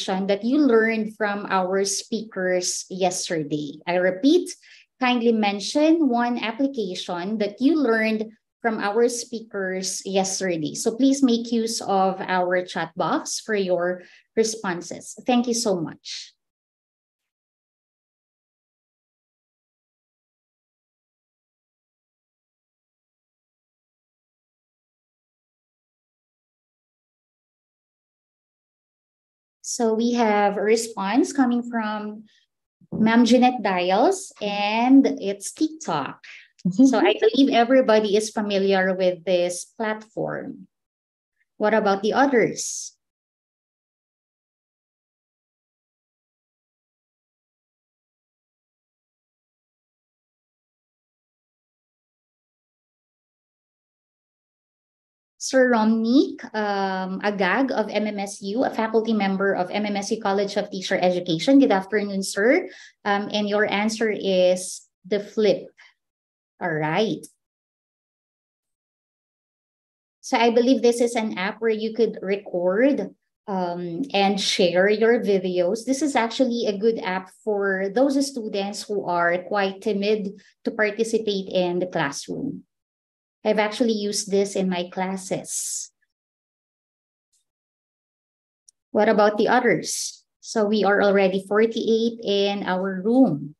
application that you learned from our speakers yesterday. I repeat, kindly mention one application that you learned from our speakers yesterday. So please make use of our chat box for your responses. Thank you so much. So we have a response coming from Ma'am Jeanette Dials, and it's TikTok. So I believe everybody is familiar with this platform. What about the others? Sir Romnick Agag of MMSU, a faculty member of MMSU College of Teacher Education. Good afternoon, sir. And your answer is the flip. All right. So I believe this is an app where you could record and share your videos. This is actually a good app for those students who are quite timid to participate in the classroom. I've actually used this in my classes. What about the others? So we are already 48 in our room.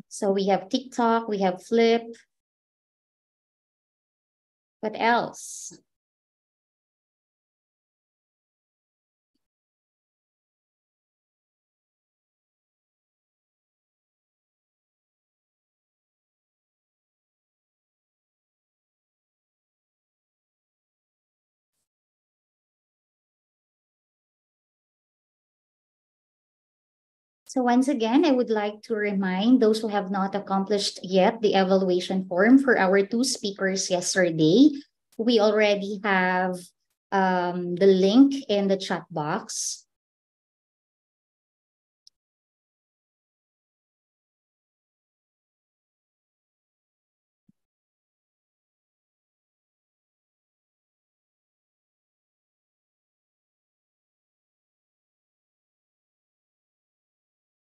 So we have TikTok, we have Flip. What else? So once again, I would like to remind those who have not accomplished yet the evaluation form for our two speakers yesterday. We already have the link in the chat box.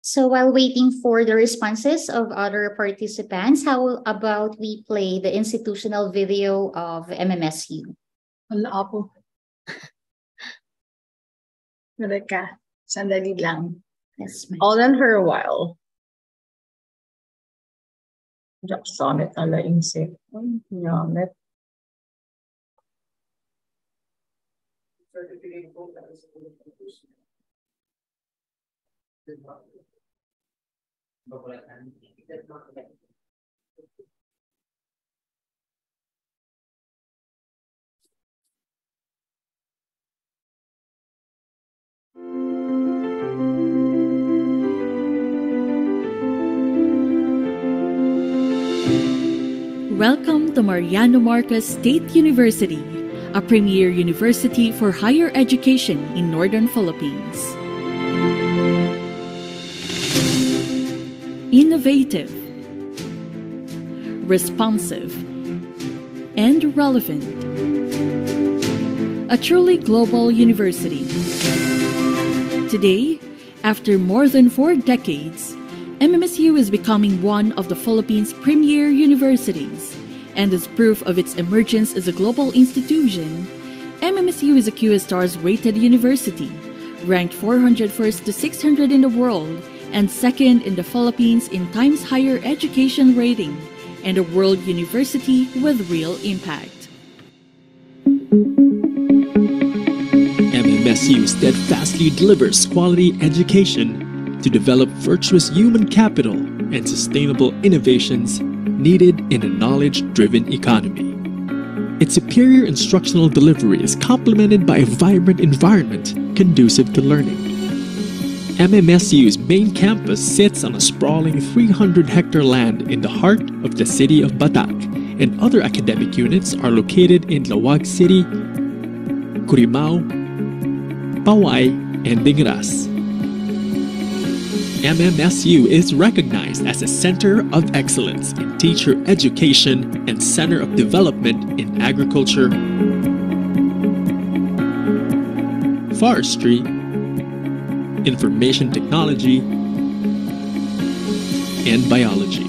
So while waiting for the responses of other participants, how about we play the institutional video of MMSU? Wala po. Marika, sandali lang. Yes, All in for a while. Sonnet ala insect. Sonnet. Welcome to Mariano Marcos State University, a premier university for higher education in Northern Philippines. Innovative, responsive, and relevant. A truly global university. Today, after more than 4 decades, MMSU is becoming one of the Philippines' premier universities, and as proof of its emergence as a global institution, MMSU is a QSTARS rated university, ranked 401st to 600 in the world, and second in the Philippines in Times Higher Education rating, and a world university with real impact. MMSU steadfastly delivers quality education to develop virtuous human capital and sustainable innovations needed in a knowledge-driven economy. Its superior instructional delivery is complemented by a vibrant environment conducive to learning. MMSU's main campus sits on a sprawling 300-hectare land in the heart of the city of Batak, and other academic units are located in Lawag City, Curimao, Pawai, and Dingras. MMSU is recognized as a center of excellence in teacher education and center of development in agriculture, forestry, information technology, and biology.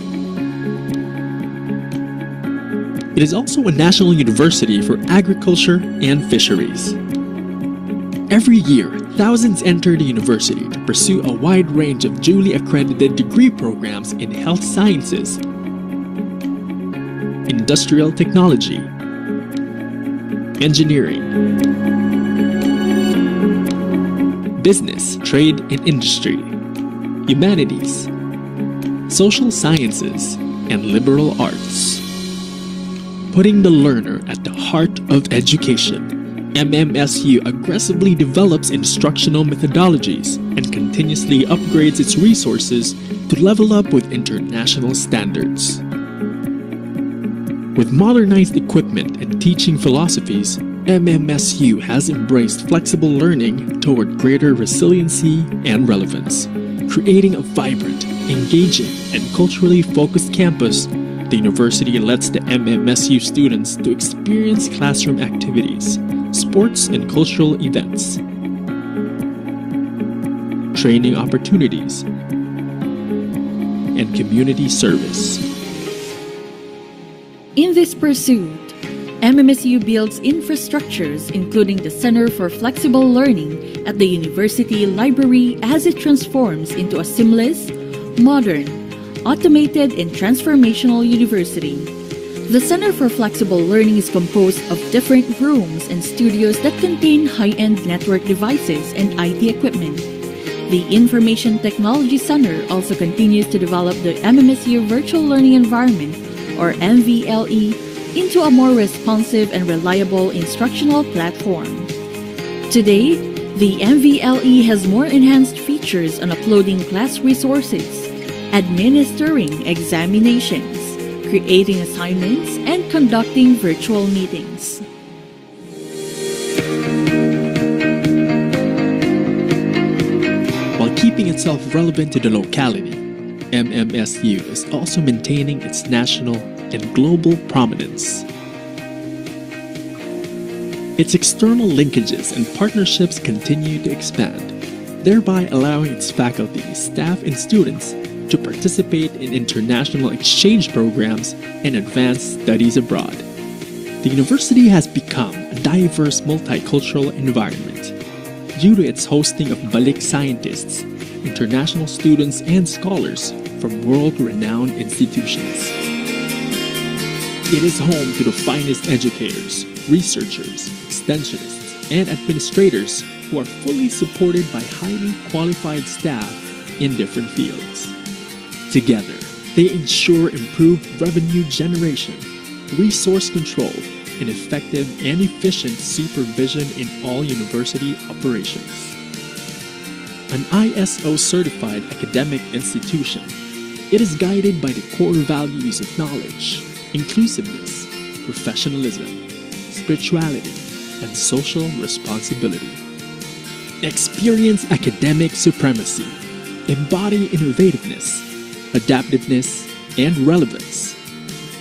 It is also a national university for agriculture and fisheries. Every year, thousands enter the university to pursue a wide range of duly accredited degree programs in health sciences, industrial technology, engineering, business, trade and industry, humanities, social sciences, and liberal arts. Putting the learner at the heart of education, MMSU aggressively develops instructional methodologies and continuously upgrades its resources to level up with international standards. With modernized equipment and teaching philosophies, MMSU has embraced flexible learning toward greater resiliency and relevance, creating a vibrant, engaging, and culturally focused campus. The university lets the MMSU students to experience classroom activities, sports and cultural events, training opportunities, and community service. In this pursuit, MMSU builds infrastructures including the Center for Flexible Learning at the University Library as it transforms into a seamless, modern, automated, and transformational university. The Center for Flexible Learning is composed of different rooms and studios that contain high-end network devices and IT equipment. The Information Technology Center also continues to develop the MMSU Virtual Learning Environment, or MVLE, into a more responsive and reliable instructional platform. Today, the MVLE has more enhanced features on uploading class resources, administering examinations, creating assignments, and conducting virtual meetings. While keeping itself relevant to the locality, MMSU is also maintaining its national and global prominence. Its external linkages and partnerships continue to expand, thereby allowing its faculty, staff, and students to participate in international exchange programs and advanced studies abroad. The university has become a diverse multicultural environment due to its hosting of Balik scientists, international students, and scholars from world-renowned institutions. It is home to the finest educators, researchers, extensionists, and administrators who are fully supported by highly qualified staff in different fields. Together, they ensure improved revenue generation, resource control, and effective and efficient supervision in all university operations. An ISO-certified academic institution, it is guided by the core values of knowledge, inclusiveness, professionalism, spirituality, and social responsibility. Experience academic supremacy, embody innovativeness, adaptiveness, and relevance.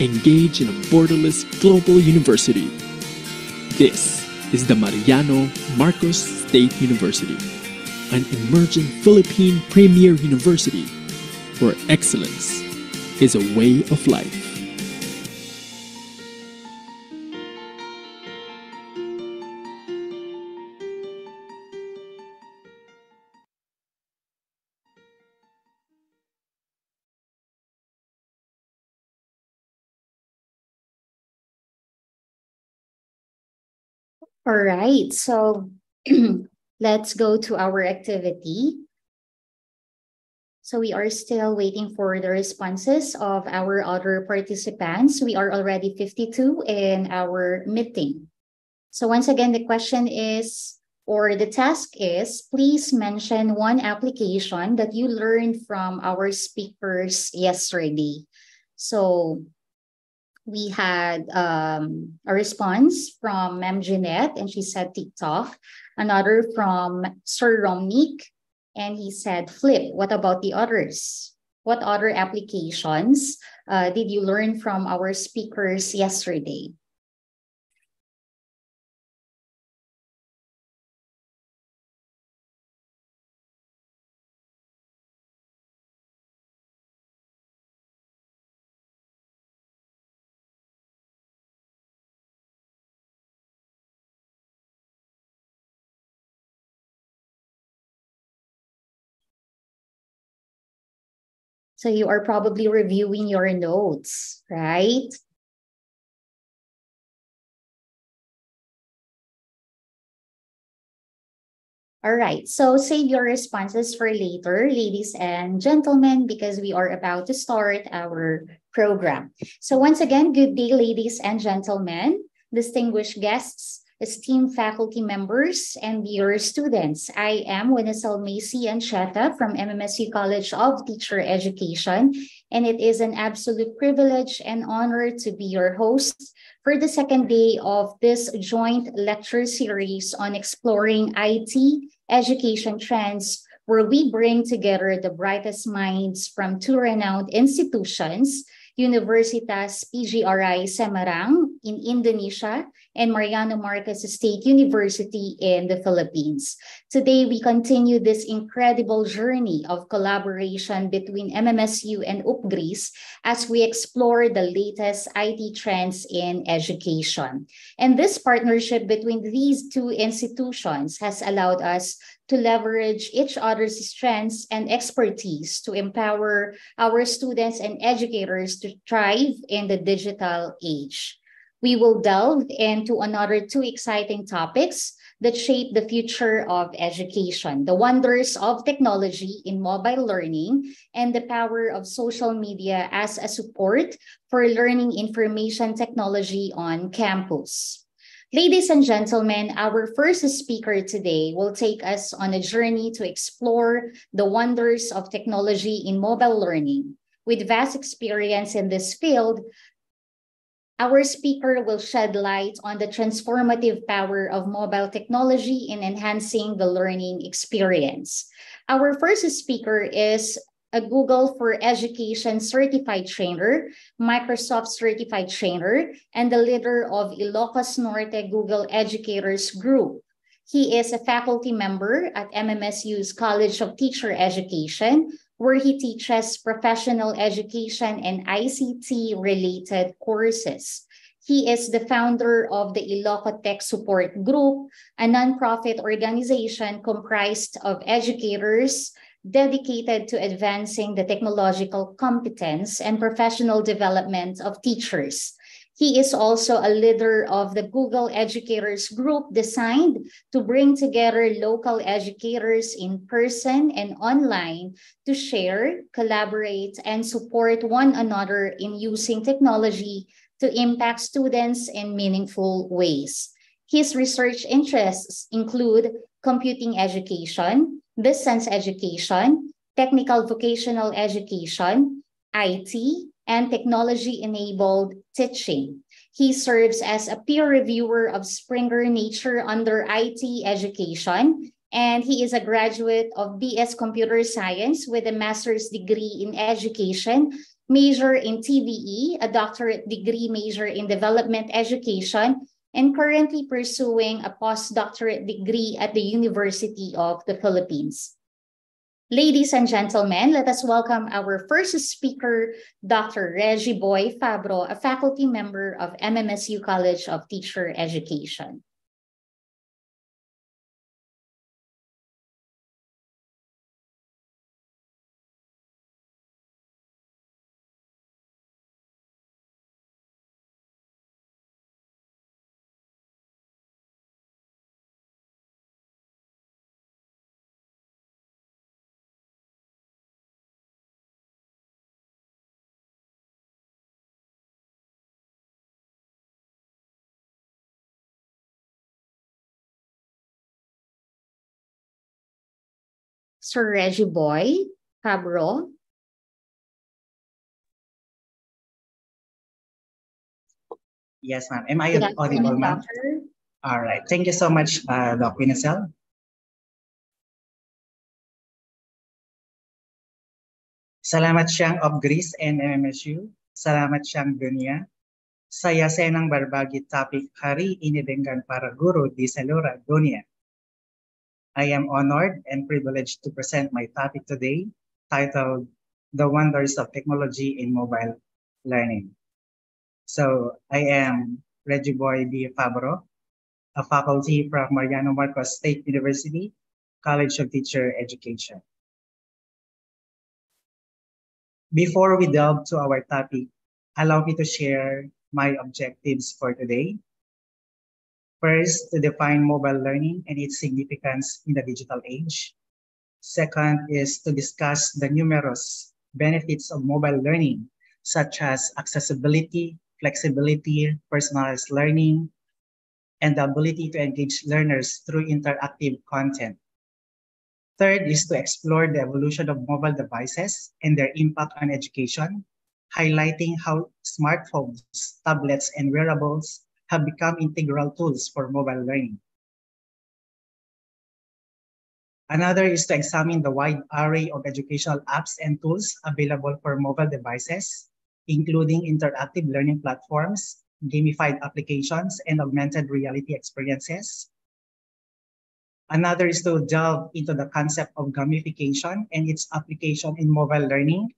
Engage in a borderless global university. This is the Mariano Marcos State University, an emerging Philippine premier university where excellence is a way of life. All right, so let's go to our activity. So we are still waiting for the responses of our other participants. We are already 52 in our meeting. So once again, the question is, or the task is, please mention one application that you learned from our speakers yesterday. So we had a response from Ma'am Jeanette, and she said TikTok. Another from Sir Romnick, And he said, Flip, what about the others? What other applications did you learn from our speakers yesterday? So you are probably reviewing your notes, right? All right, so save your responses for later, ladies and gentlemen, because we are about to start our program. So once again, good day, ladies and gentlemen, distinguished guests, esteemed faculty members, and dear students. I am Winnicel Ancheta from MMSU College of Teacher Education, and it is an absolute privilege and honor to be your host for the second day of this joint lecture series on exploring IT education trends, where we bring together the brightest minds from two renowned institutions, Universitas PGRI Semarang in Indonesia and Mariano State University in the Philippines. Today, we continue this incredible journey of collaboration between MMSU and UPGRIS as we explore the latest IT trends in education. And this partnership between these two institutions has allowed us to leverage each other's strengths and expertise to empower our students and educators to thrive in the digital age. We will delve into another two exciting topics that shape the future of education: the wonders of technology in mobile learning and the power of social media as a support for learning information technology on campus. Ladies and gentlemen, our first speaker today will take us on a journey to explore the wonders of technology in mobile learning. With vast experience in this field, our speaker will shed light on the transformative power of mobile technology in enhancing the learning experience. Our first speaker is a Google for Education certified trainer, Microsoft certified trainer, and the leader of Ilocos Norte Google Educators Group. He is a faculty member at MMSU's College of Teacher Education, where he teaches professional education and ICT-related courses. He is the founder of the Ilocos Tech Support Group, a nonprofit organization comprised of educators dedicated to advancing the technological competence and professional development of teachers. He is also a leader of the Google Educators Group, designed to bring together local educators in person and online to share, collaborate, and support one another in using technology to impact students in meaningful ways. His research interests include computing education, distance education, technical vocational education, IT, and technology-enabled teaching. He serves as a peer reviewer of Springer Nature under IT education, and he is a graduate of BS Computer Science with a master's degree in education, major in TVE, a doctorate degree major in development education, and currently pursuing a postdoctorate degree at the University of the Philippines. Ladies and gentlemen, let us welcome our first speaker, Dr. Reggie Fabro, a faculty member of MMSU College of Teacher Education. Sir Reggie Fabro. Yes, ma'am. Am I audible, ma'am? All right. Thank you so much, Doc Winnicel. Salamat siyang UPGRIS and MMSU. Salamat siyang dunia. Saya senang berbagi topik hari ini dengan para guru di seluruh dunia. I am honored and privileged to present my topic today, titled The Wonders of Technology in Mobile Learning. So I am Reggie B. Fabro, a faculty from Mariano State University, College of Teacher Education. Before we delve to our topic, allow me to share my objectives for today. First, to define mobile learning and its significance in the digital age. Second is to discuss the numerous benefits of mobile learning, such as accessibility, flexibility, personalized learning, and the ability to engage learners through interactive content. Third is to explore the evolution of mobile devices and their impact on education, highlighting how smartphones, tablets, and wearables have become integral tools for mobile learning. Another is to examine the wide array of educational apps and tools available for mobile devices, including interactive learning platforms, gamified applications, and augmented reality experiences. Another is to delve into the concept of gamification and its application in mobile learning,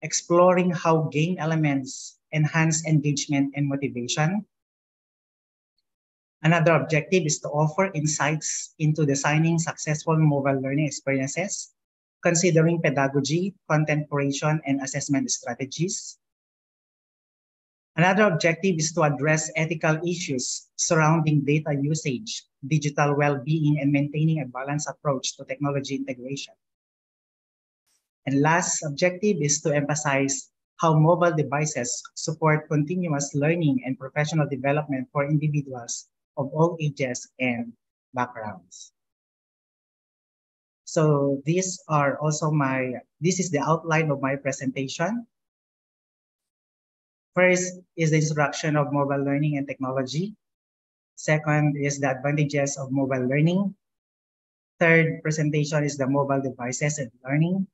exploring how game elements enhance engagement and motivation. Another objective is to offer insights into designing successful mobile learning experiences, considering pedagogy, content creation, and assessment strategies. Another objective is to address ethical issues surrounding data usage, digital well-being, and maintaining a balanced approach to technology integration. And last objective is to emphasize how mobile devices support continuous learning and professional development for individuals of all ages and backgrounds. So this is the outline of my presentation. First is the introduction of mobile learning and technology. Second is the advantages of mobile learning. Third presentation is the mobile devices and learning.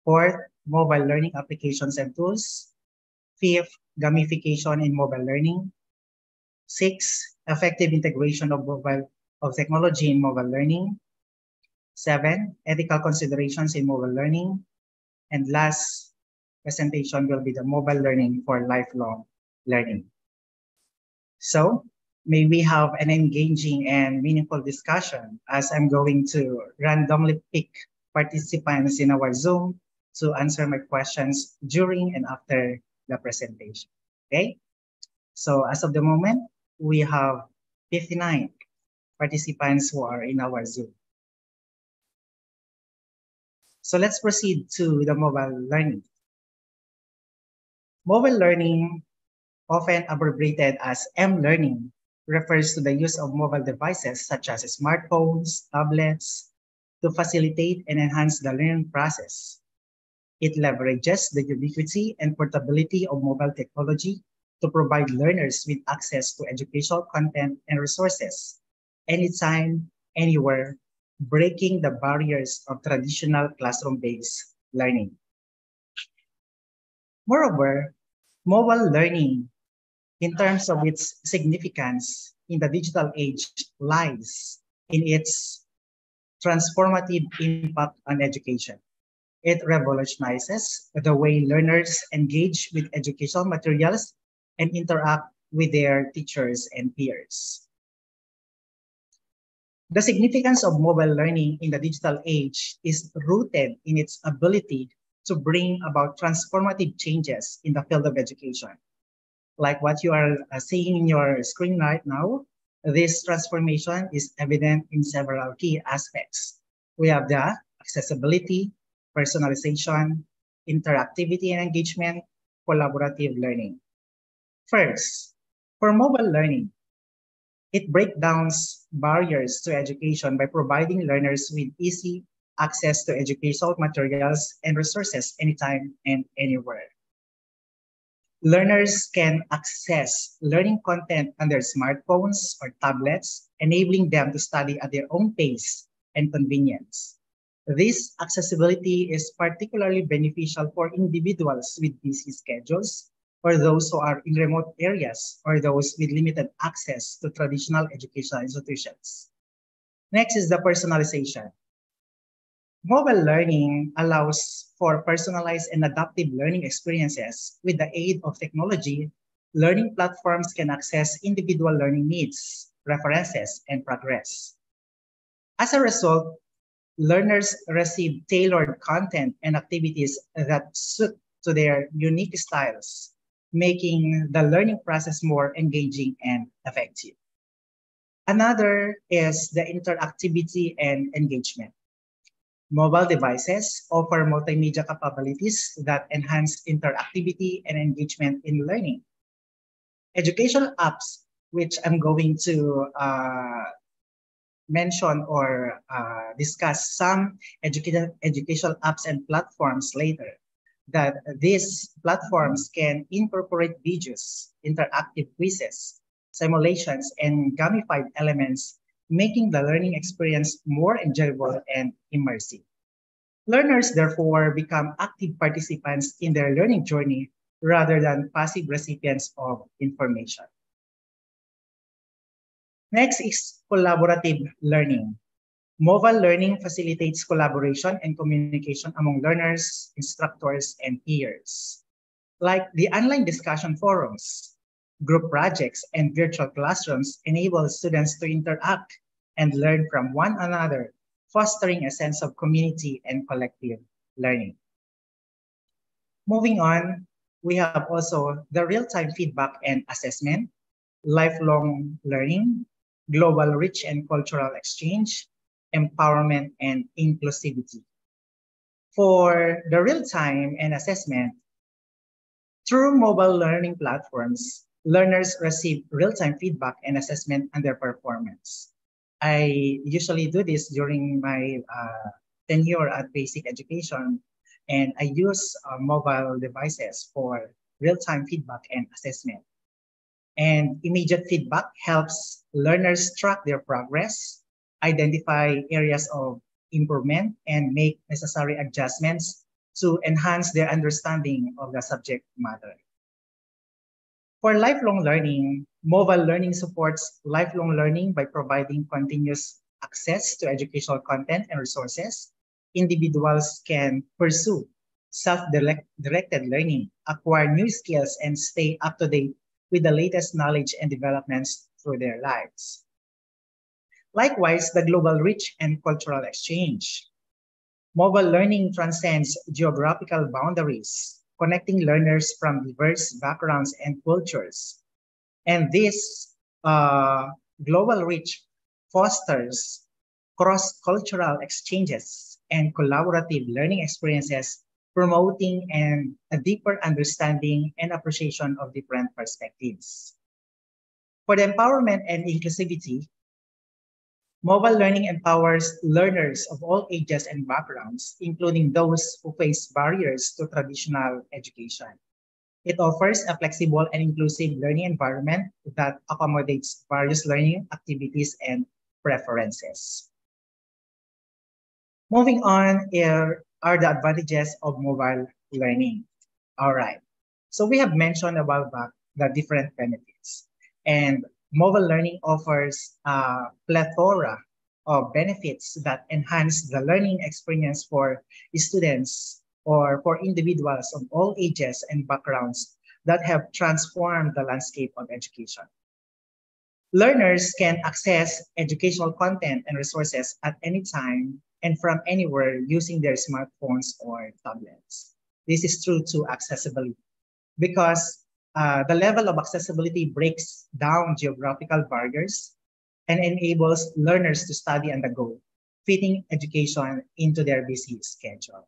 Fourth, mobile learning applications and tools. Fifth, gamification in mobile learning. Sixth, effective integration of technology in mobile learning. Seven, ethical considerations in mobile learning. And last presentation will be the mobile learning for lifelong learning. So may we have an engaging and meaningful discussion as I'm going to randomly pick participants in our Zoom to answer my questions during and after the presentation, okay? So as of the moment, we have 59 participants who are in our Zoom. So let's proceed to the mobile learning. Mobile learning, often abbreviated as M-learning, refers to the use of mobile devices such as smartphones, tablets, to facilitate and enhance the learning process. It leverages the ubiquity and portability of mobile technology to provide learners with access to educational content and resources anytime, anywhere, breaking the barriers of traditional classroom-based learning. Moreover, mobile learning, in terms of its significance in the digital age, lies in its transformative impact on education. It revolutionizes the way learners engage with educational materials and interact with their teachers and peers. The significance of mobile learning in the digital age is rooted in its ability to bring about transformative changes in the field of education. Like what you are seeing in your screen right now, this transformation is evident in several key aspects. We have the accessibility, personalization, interactivity and engagement, collaborative learning. First, for mobile learning, it breaks down barriers to education by providing learners with easy access to educational materials and resources anytime and anywhere. Learners can access learning content on their smartphones or tablets, enabling them to study at their own pace and convenience. This accessibility is particularly beneficial for individuals with busy schedules, or those who are in remote areas, or those with limited access to traditional educational institutions. Next is the personalization. Mobile learning allows for personalized and adaptive learning experiences. With the aid of technology, learning platforms can access individual learning needs, preferences, and progress. As a result, learners receive tailored content and activities that suit to their unique styles, making the learning process more engaging and effective. Another is the interactivity and engagement. Mobile devices offer multimedia capabilities that enhance interactivity and engagement in learning. Educational apps, which I'm going to mention or discuss some educational apps and platforms later, that these platforms can incorporate videos, interactive quizzes, simulations, and gamified elements, making the learning experience more enjoyable and immersive. Learners, therefore, become active participants in their learning journey rather than passive recipients of information. Next is collaborative learning. Mobile learning facilitates collaboration and communication among learners, instructors, and peers. Like the online discussion forums, group projects, and virtual classrooms enable students to interact and learn from one another, fostering a sense of community and collective learning. Moving on, we have also the real-time feedback and assessment, lifelong learning, global reach and cultural exchange, empowerment, and inclusivity. For the real-time and assessment, through mobile learning platforms, learners receive real-time feedback and assessment on their performance. I usually do this during my tenure at basic education, and I use mobile devices for real-time feedback and assessment. And immediate feedback helps learners track their progress, identify areas of improvement, and make necessary adjustments to enhance their understanding of the subject matter. For lifelong learning, mobile learning supports lifelong learning by providing continuous access to educational content and resources. Individuals can pursue self-directed learning, acquire new skills, and stay up to date with the latest knowledge and developments through their lives. Likewise, the global reach and cultural exchange. Mobile learning transcends geographical boundaries, connecting learners from diverse backgrounds and cultures. And this global reach fosters cross-cultural exchanges and collaborative learning experiences, promoting a deeper understanding and appreciation of different perspectives. For the empowerment and inclusivity, mobile learning empowers learners of all ages and backgrounds, including those who face barriers to traditional education. It offers a flexible and inclusive learning environment that accommodates various learning activities and preferences. Moving on are the advantages of mobile learning. All right. So we have mentioned about the different benefits, and mobile learning offers a plethora of benefits that enhance the learning experience for students or for individuals of all ages and backgrounds that have transformed the landscape of education. Learners can access educational content and resources at any time and from anywhere using their smartphones or tablets. This is true to accessibility because the level of accessibility breaks down geographical barriers and enables learners to study on the go, fitting education into their busy schedule.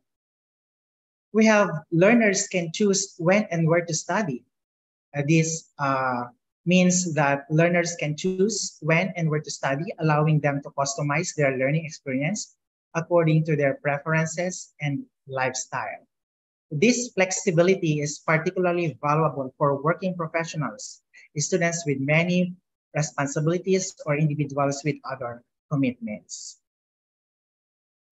We have learners can choose when and where to study. This means that learners can choose when and where to study, allowing them to customize their learning experience according to their preferences and lifestyle. This flexibility is particularly valuable for working professionals, students with many responsibilities, or individuals with other commitments.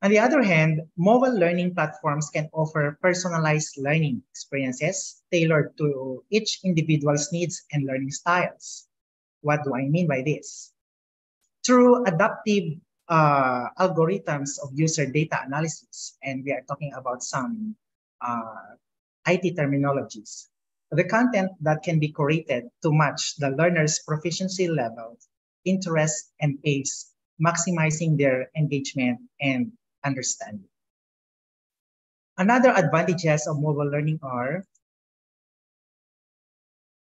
On the other hand, mobile learning platforms can offer personalized learning experiences tailored to each individual's needs and learning styles. What do I mean by this? Through adaptive algorithms of user data analysis, and we are talking about some IT terminologies, the content that can be curated to match the learner's proficiency level, interest, and pace, maximizing their engagement and understanding. Another advantages of mobile learning are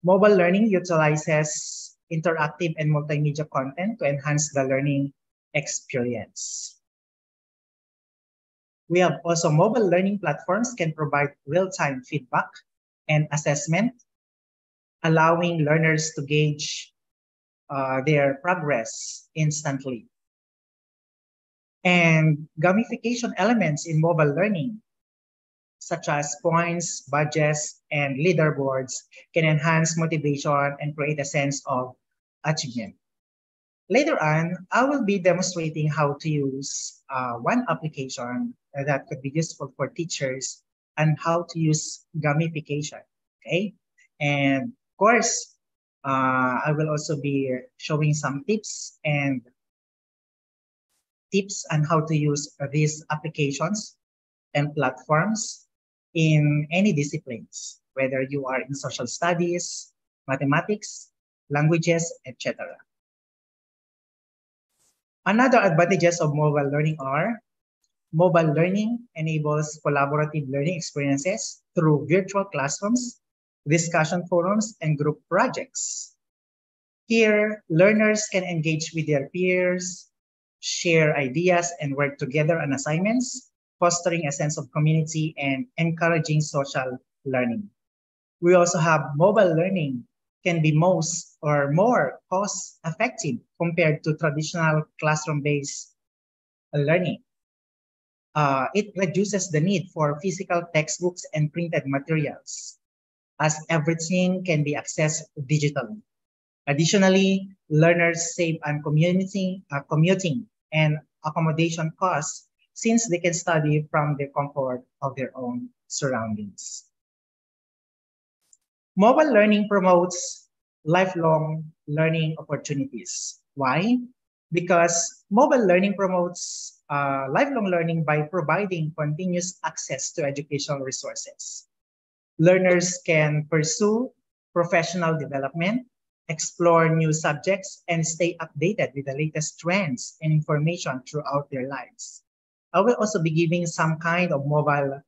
mobile learning utilizes interactive and multimedia content to enhance the learning experience. We have also mobile learning platforms can provide real-time feedback and assessment, allowing learners to gauge their progress instantly. And gamification elements in mobile learning, such as points, badges, and leaderboards, can enhance motivation and create a sense of achievement. Later on, I will be demonstrating how to use one application that could be useful for teachers and how to use gamification, okay? And of course, I will also be showing some tips on how to use these applications and platforms in any disciplines, whether you are in social studies, mathematics, languages, etc. Another advantages of mobile learning are mobile learning enables collaborative learning experiences through virtual classrooms, discussion forums, and group projects. Here, learners can engage with their peers, share ideas, and work together on assignments, fostering a sense of community and encouraging social learning. We also have mobile learning can be most or more cost-effective compared to traditional classroom-based learning. It reduces the need for physical textbooks and printed materials, as everything can be accessed digitally. Additionally, learners save on commuting and accommodation costs since they can study from the comfort of their own surroundings. Mobile learning promotes lifelong learning opportunities. Why? Because mobile learning promotes lifelong learning by providing continuous access to educational resources. Learners can pursue professional development, explore new subjects, and stay updated with the latest trends and information throughout their lives. I will also be giving some kind of mobile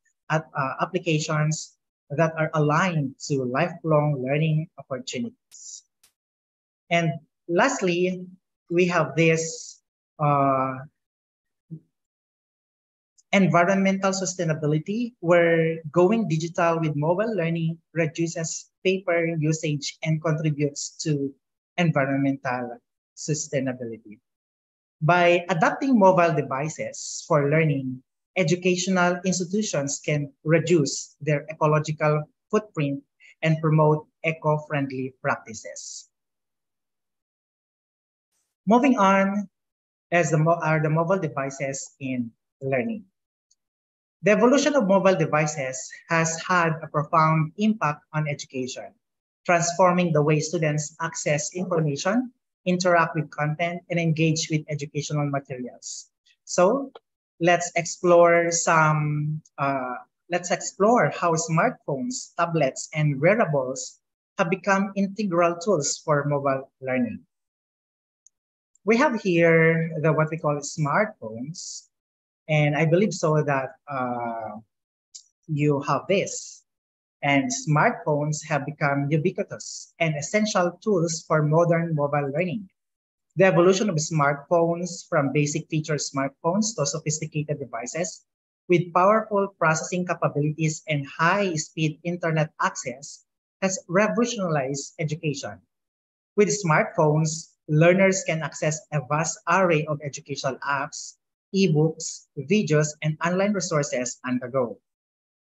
applications that are aligned to lifelong learning opportunities. And lastly, we have this environmental sustainability, where going digital with mobile learning reduces paper usage and contributes to environmental sustainability. By adopting mobile devices for learning, educational institutions can reduce their ecological footprint and promote eco-friendly practices. Moving on are the mobile devices in learning. The evolution of mobile devices has had a profound impact on education, transforming the way students access information, interact with content, and engage with educational materials. So let's explore how smartphones, tablets, and wearables have become integral tools for mobile learning. We have here what we call smartphones, and I believe so that you have this. And smartphones have become ubiquitous and essential tools for modern mobile learning. The evolution of smartphones from basic feature smartphones to sophisticated devices with powerful processing capabilities and high-speed internet access has revolutionized education. With smartphones, learners can access a vast array of educational apps, ebooks, videos, and online resources on the go.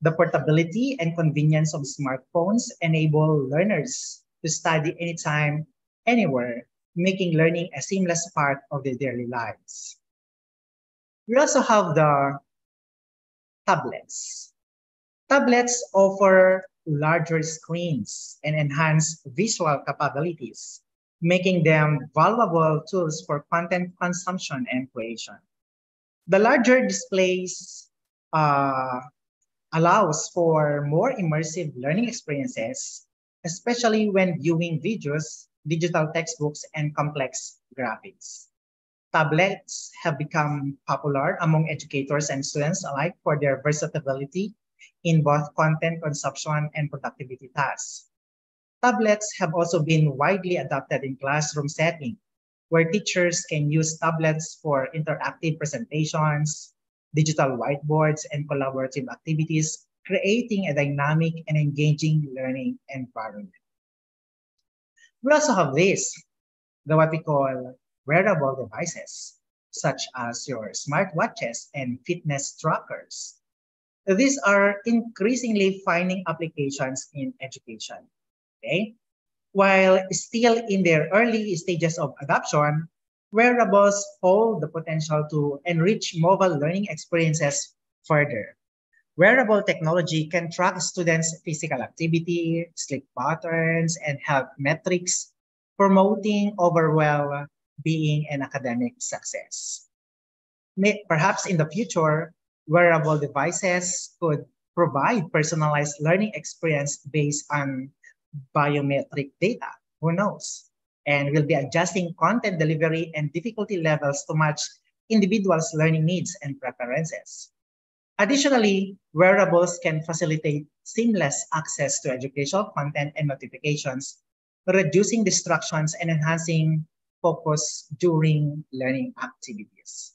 The portability and convenience of smartphones enable learners to study anytime, anywhere, making learning a seamless part of their daily lives. We also have the tablets. Tablets offer larger screens and enhanced visual capabilities, making them valuable tools for content consumption and creation. The larger displays allows for more immersive learning experiences, especially when viewing videos, digital textbooks, and complex graphics. Tablets have become popular among educators and students alike for their versatility in both content consumption and productivity tasks. Tablets have also been widely adopted in classroom setting, where teachers can use tablets for interactive presentations, digital whiteboards, and collaborative activities, creating a dynamic and engaging learning environment. We also have this, what we call wearable devices, such as your smartwatches and fitness trackers. These are increasingly finding applications in education. Okay? While still in their early stages of adoption, wearables hold the potential to enrich mobile learning experiences further. Wearable technology can track students' physical activity, sleep patterns, and health metrics, promoting overall being and academic success. Perhaps in the future, wearable devices could provide personalized learning experience based on biometric data. Who knows? And we'll be adjusting content delivery and difficulty levels to match individuals' learning needs and preferences. Additionally, wearables can facilitate seamless access to educational content and notifications, reducing distractions and enhancing focus during learning activities.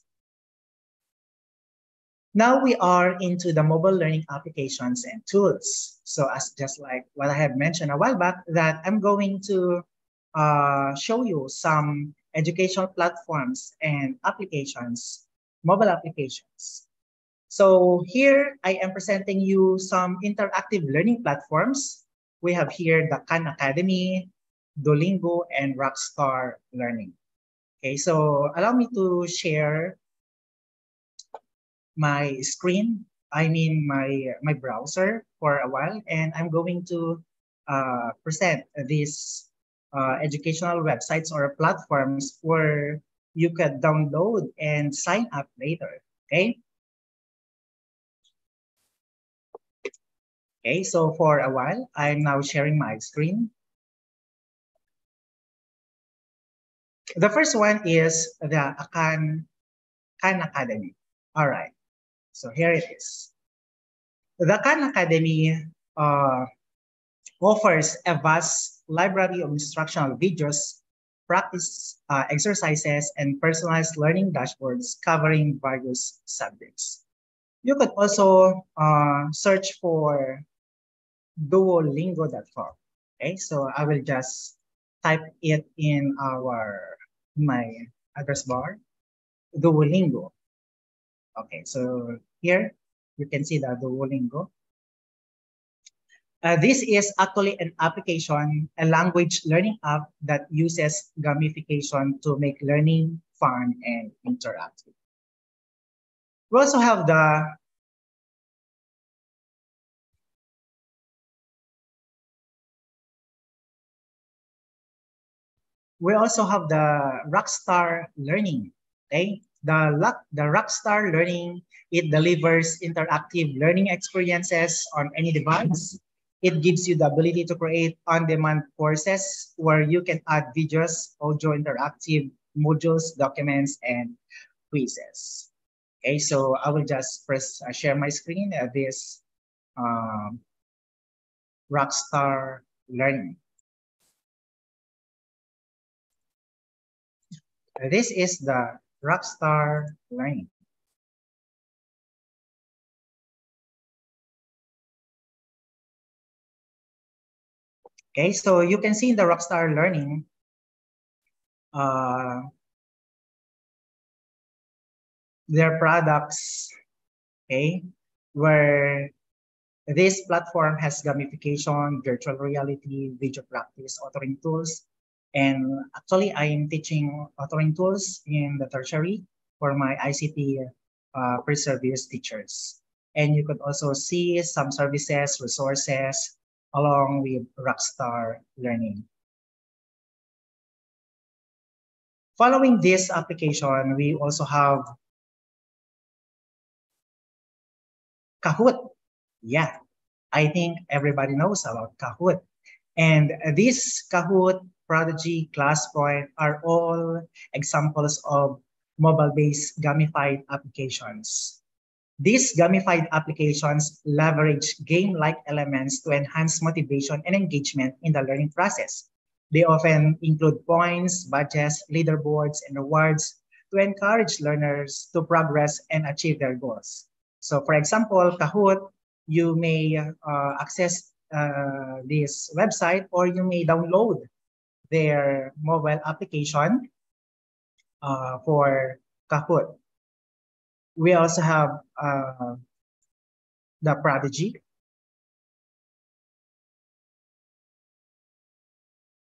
Now we are into the mobile learning applications and tools. So as just like what I have mentioned a while back, that I'm going to show you some educational platforms and applications, mobile applications. So here I am presenting you some interactive learning platforms. We have here the Khan Academy, Duolingo, and Rockstar Learning. Okay, so allow me to share my screen, my browser for a while, and I'm going to present these educational websites or platforms where you can download and sign up later, okay? Okay, so for a while, I'm now sharing my screen. The first one is the Khan Academy. All right, so here it is. The Khan Academy offers a vast library of instructional videos, practice exercises, and personalized learning dashboards covering various subjects. You could also search for Duolingo.com. Okay, so I will just type it in my address bar, Duolingo. Okay, so here you can see the Duolingo. This is actually an application, a language learning app that uses gamification to make learning fun and interactive. We also have the Rockstar Learning. Okay, the Rockstar Learning, it delivers interactive learning experiences on any device. It gives you the ability to create on-demand courses where you can add videos, audio, interactive modules, documents, and quizzes. Okay, so I will just share my screen at this Rockstar Learning. This is the Rockstar Learning. Okay, so you can see in the Rockstar Learning, their products, okay, where this platform has gamification, virtual reality, video practice, authoring tools. And actually, I am teaching authoring tools in the tertiary for my ICT pre-service teachers. And you could also see some services, resources, along with Rockstar Learning. Following this application, we also have Kahoot. Yeah, I think everybody knows about Kahoot. And this Kahoot, Prodigy, ClassPoint are all examples of mobile-based gamified applications. These gamified applications leverage game-like elements to enhance motivation and engagement in the learning process. They often include points, badges, leaderboards, and rewards to encourage learners to progress and achieve their goals. So for example, Kahoot, you may access this website, or you may download their mobile application for Kahoot. We also have the Prodigy.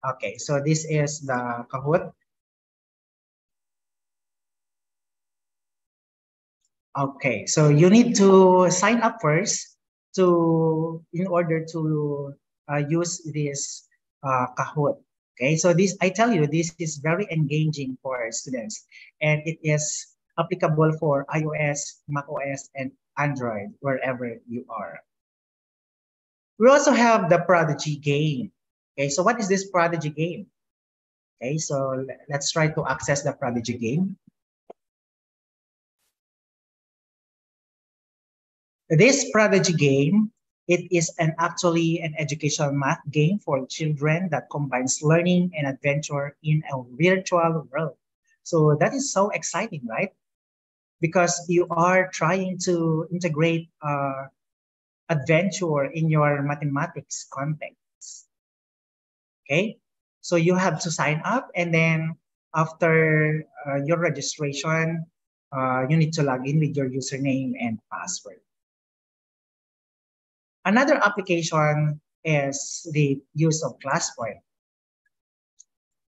Okay, so this is the Kahoot. Okay, so you need to sign up first in order to use this Kahoot. Okay, so this, I tell you, this is very engaging for students, and it is applicable for iOS, macOS, and Android, wherever you are. We also have the Prodigy game. Okay, so what is this Prodigy game? Okay, so let's try to access the Prodigy game. This Prodigy game, it is actually an educational math game for children that combines learning and adventure in a virtual world. So that is so exciting, right? Because you are trying to integrate adventure in your mathematics context. Okay, so you have to sign up, and then after your registration, you need to log in with your username and password. Another application is the use of ClassPoint.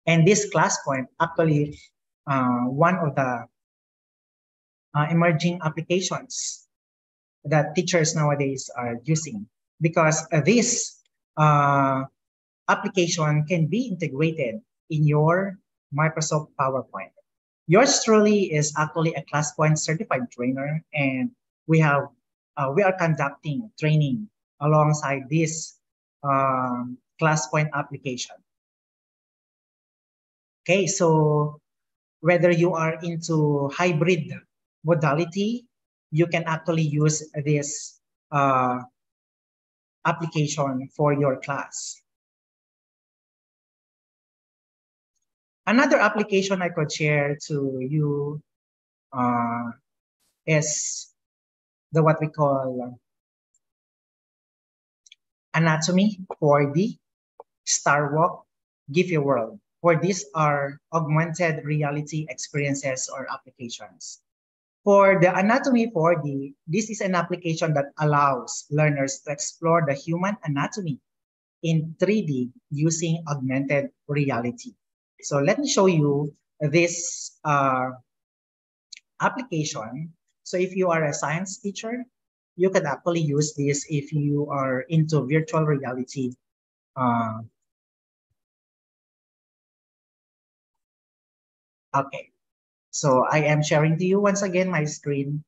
And this ClassPoint actually one of the emerging applications that teachers nowadays are using, because this application can be integrated in your Microsoft PowerPoint. Yours truly is actually a ClassPoint certified trainer, and we are conducting training alongside this ClassPoint application. Okay, so whether you are into hybrid modality, you can actually use this application for your class. Another application I could share to you is what we call Anatomy 4D, Star Walk, Give Your World. For these are augmented reality experiences or applications. For the Anatomy 4D, this is an application that allows learners to explore the human anatomy in 3D using augmented reality. So let me show you this application. So if you are a science teacher, you can actually use this if you are into virtual reality. Okay, so I am sharing to you once again my screen.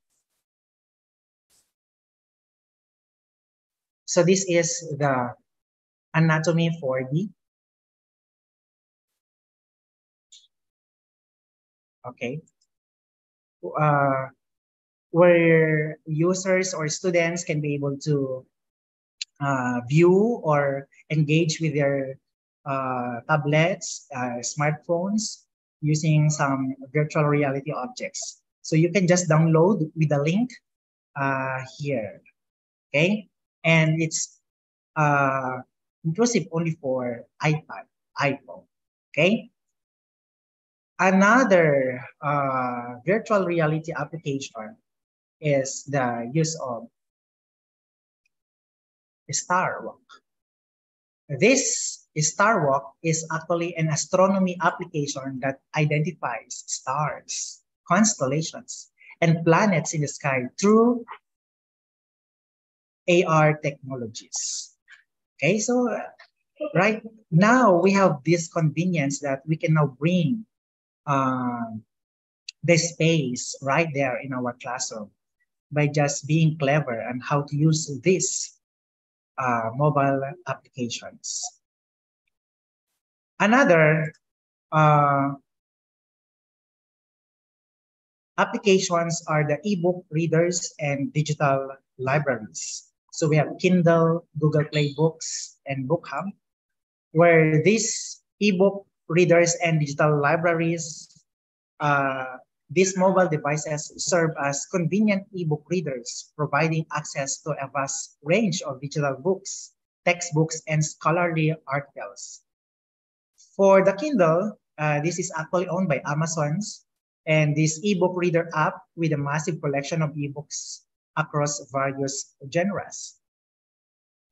So this is the Anatomy 4D. Okay. Where users or students can be able to view or engage with their tablets, smartphones, using some virtual reality objects. So you can just download with the link here, okay? And it's inclusive only for iPad, iPhone, okay? Another virtual reality application is the use of Star Walk. This Star Walk is actually an astronomy application that identifies stars, constellations, and planets in the sky through AR technologies. Okay, so right now we have this convenience that we can now bring the space right there in our classroom by just being clever and how to use these mobile applications. Another applications are the ebook readers and digital libraries. So we have Kindle, Google Play Books, and BookHub, where these ebook readers and digital libraries, these mobile devices serve as convenient ebook readers, providing access to a vast range of digital books, textbooks, and scholarly articles. For the Kindle, this is actually owned by Amazon's, and this ebook reader app with a massive collection of ebooks across various genres.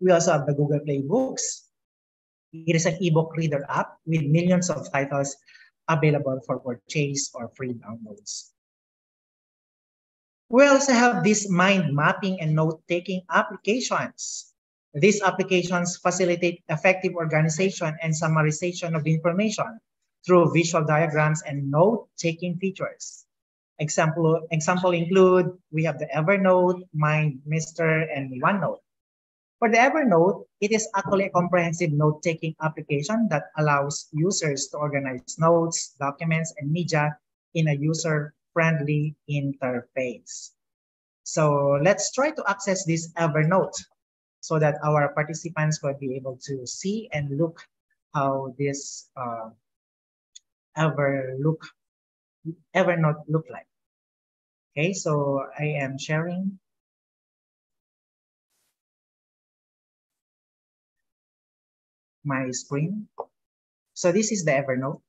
We also have the Google Play Books. It is an ebook reader app with millions of titles available for purchase or free downloads. We also have these mind mapping and note-taking applications. These applications facilitate effective organization and summarization of information through visual diagrams and note-taking features. Example include, we have the Evernote, MindMeister, and OneNote. For the Evernote, it is actually a comprehensive note-taking application that allows users to organize notes, documents, and media in a user-friendly interface. So let's try to access this Evernote so that our participants will be able to see and look how this Evernote look like. Okay, so I am sharing my screen. So this is the Evernote.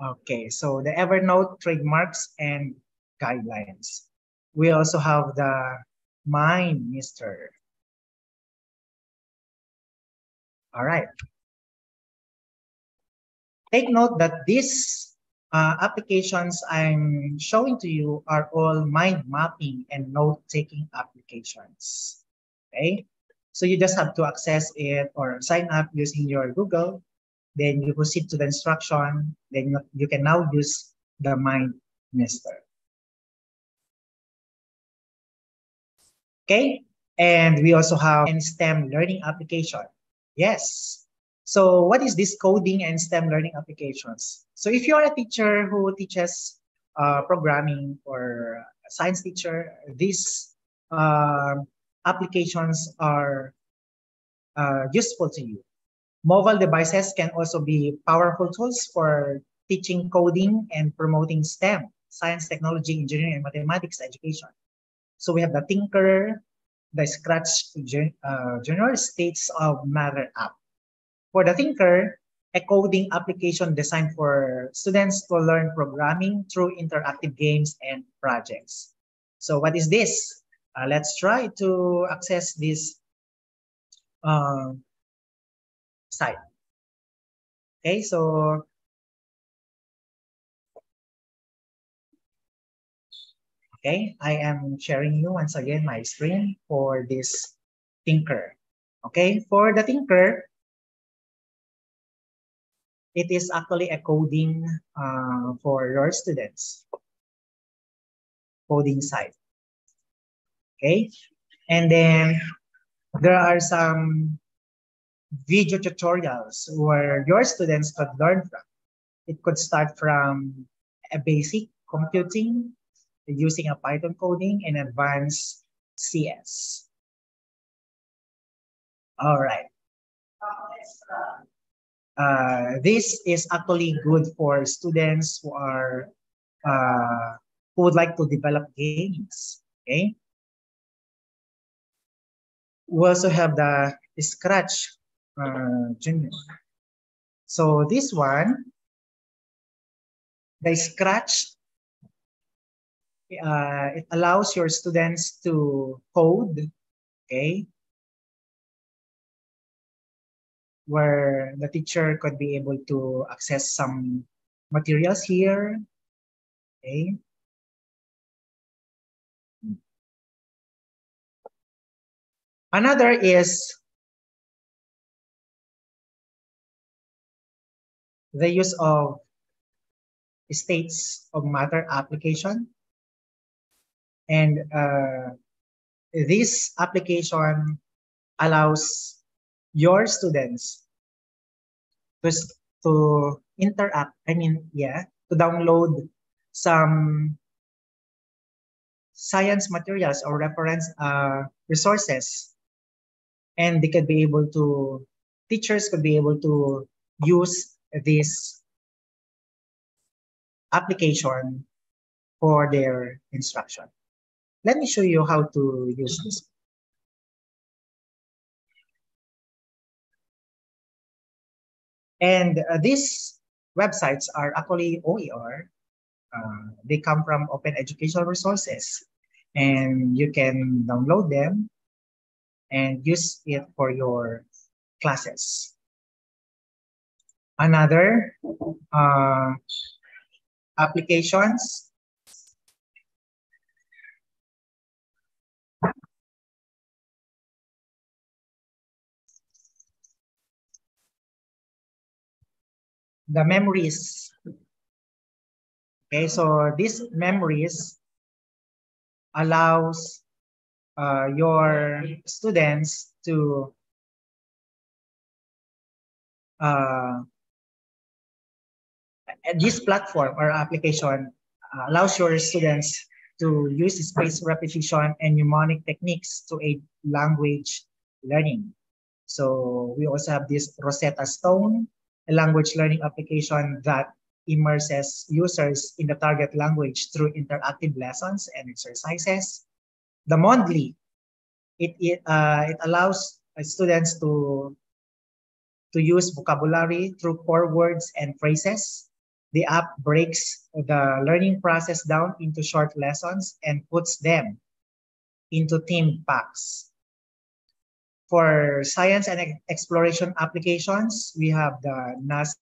Okay, so the Evernote trademarks and guidelines. We also have the MindMeister. All right. Take note that these applications I'm showing to you are all mind mapping and note-taking applications. Okay, so you just have to access it or sign up using your Google. Then you proceed to the instruction. Then you can now use the MindMeister. Okay, and we also have a STEM learning application. Yes. So what is this coding and STEM learning applications? So if you are a teacher who teaches programming or a science teacher, these applications are useful to you. Mobile devices can also be powerful tools for teaching coding and promoting STEM, science, technology, engineering, and mathematics education. So we have the Tinker, the Scratch General States of Matter app. For the Tinker, a coding application designed for students to learn programming through interactive games and projects. So what is this? Let's try to access this site. Okay, so okay, I am sharing you once again my screen for this Tinker. Okay, for the Tinker, it is actually a coding for your students, coding site. Okay, and then there are some video tutorials where your students could learn from. It could start from a basic computing using a Python coding and advanced CS. All right. This is actually good for students who are who would like to develop games. Okay. We also have the Scratch Junior. So this one, the Scratch, it allows your students to code. Okay. Where the teacher could be able to access some materials here Okay. Another is the use of states of matter application. And this application allows your students to interact, to download some science materials or reference resources. And they could be able to, teachers could be able to use this application for their instruction. Let me show you how to use this. And these websites are actually OER. They come from open educational resources, and you can download them and use it for your classes. Another applications. The memories. Okay, so these memories allows your students to this platform or application allows your students to use spaced repetition and mnemonic techniques to aid language learning. So we also have this Rosetta Stone, a language learning application that immerses users in the target language through interactive lessons and exercises. The Mondly, it allows students to use vocabulary through core words and phrases. The app breaks the learning process down into short lessons and puts them into themed packs. For science and exploration applications, we have the NASA.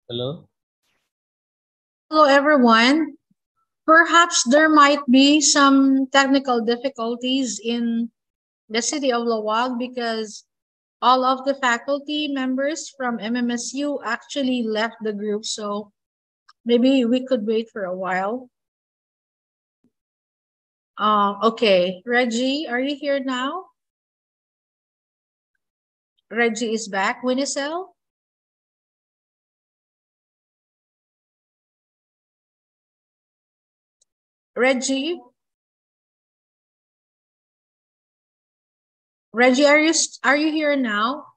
Hello? Hello, everyone. Perhaps there might be some technical difficulties in the city of Lawag because all of the faculty members from MMSU actually left the group. So maybe we could wait for a while. Okay, Reggie, are you here now? Reggie is back. Winnicel? Reggie? Reggie, are you here now?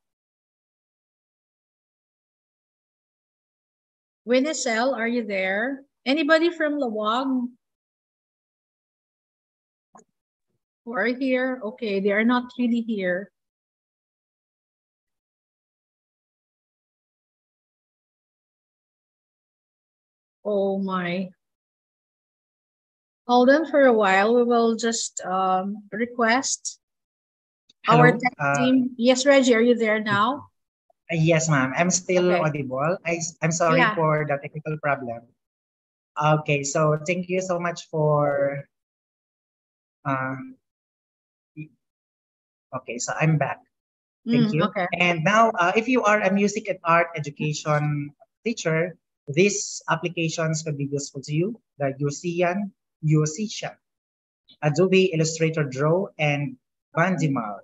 Winnicel, are you there? Anybody from Lawag who are here? Okay, they are not really here. Oh my. Hold on for a while. We will just request Hello, our tech team. Yes, Reggie, are you there now? Yes, ma'am. I'm still Okay. audible. I'm sorry Yeah. for the technical problem. Okay, so thank you so much for okay, so I'm back. Thank you. Okay. And now, if you are a music and art education teacher, these applications could be useful to you. The Musician, Adobe Illustrator Draw, and Bandimal.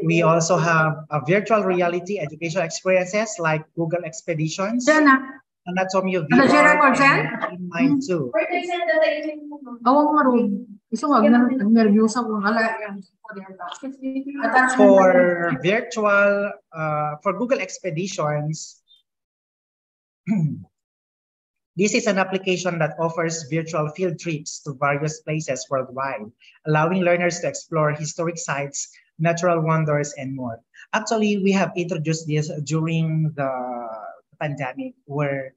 We also have virtual reality educational experiences like Google Expeditions, Anatomy of VR, and In Mind too. For Google Expeditions, this is an application that offers virtual field trips to various places worldwide, allowing learners to explore historic sites, natural wonders, and more. Actually, we have introduced this during the pandemic, where,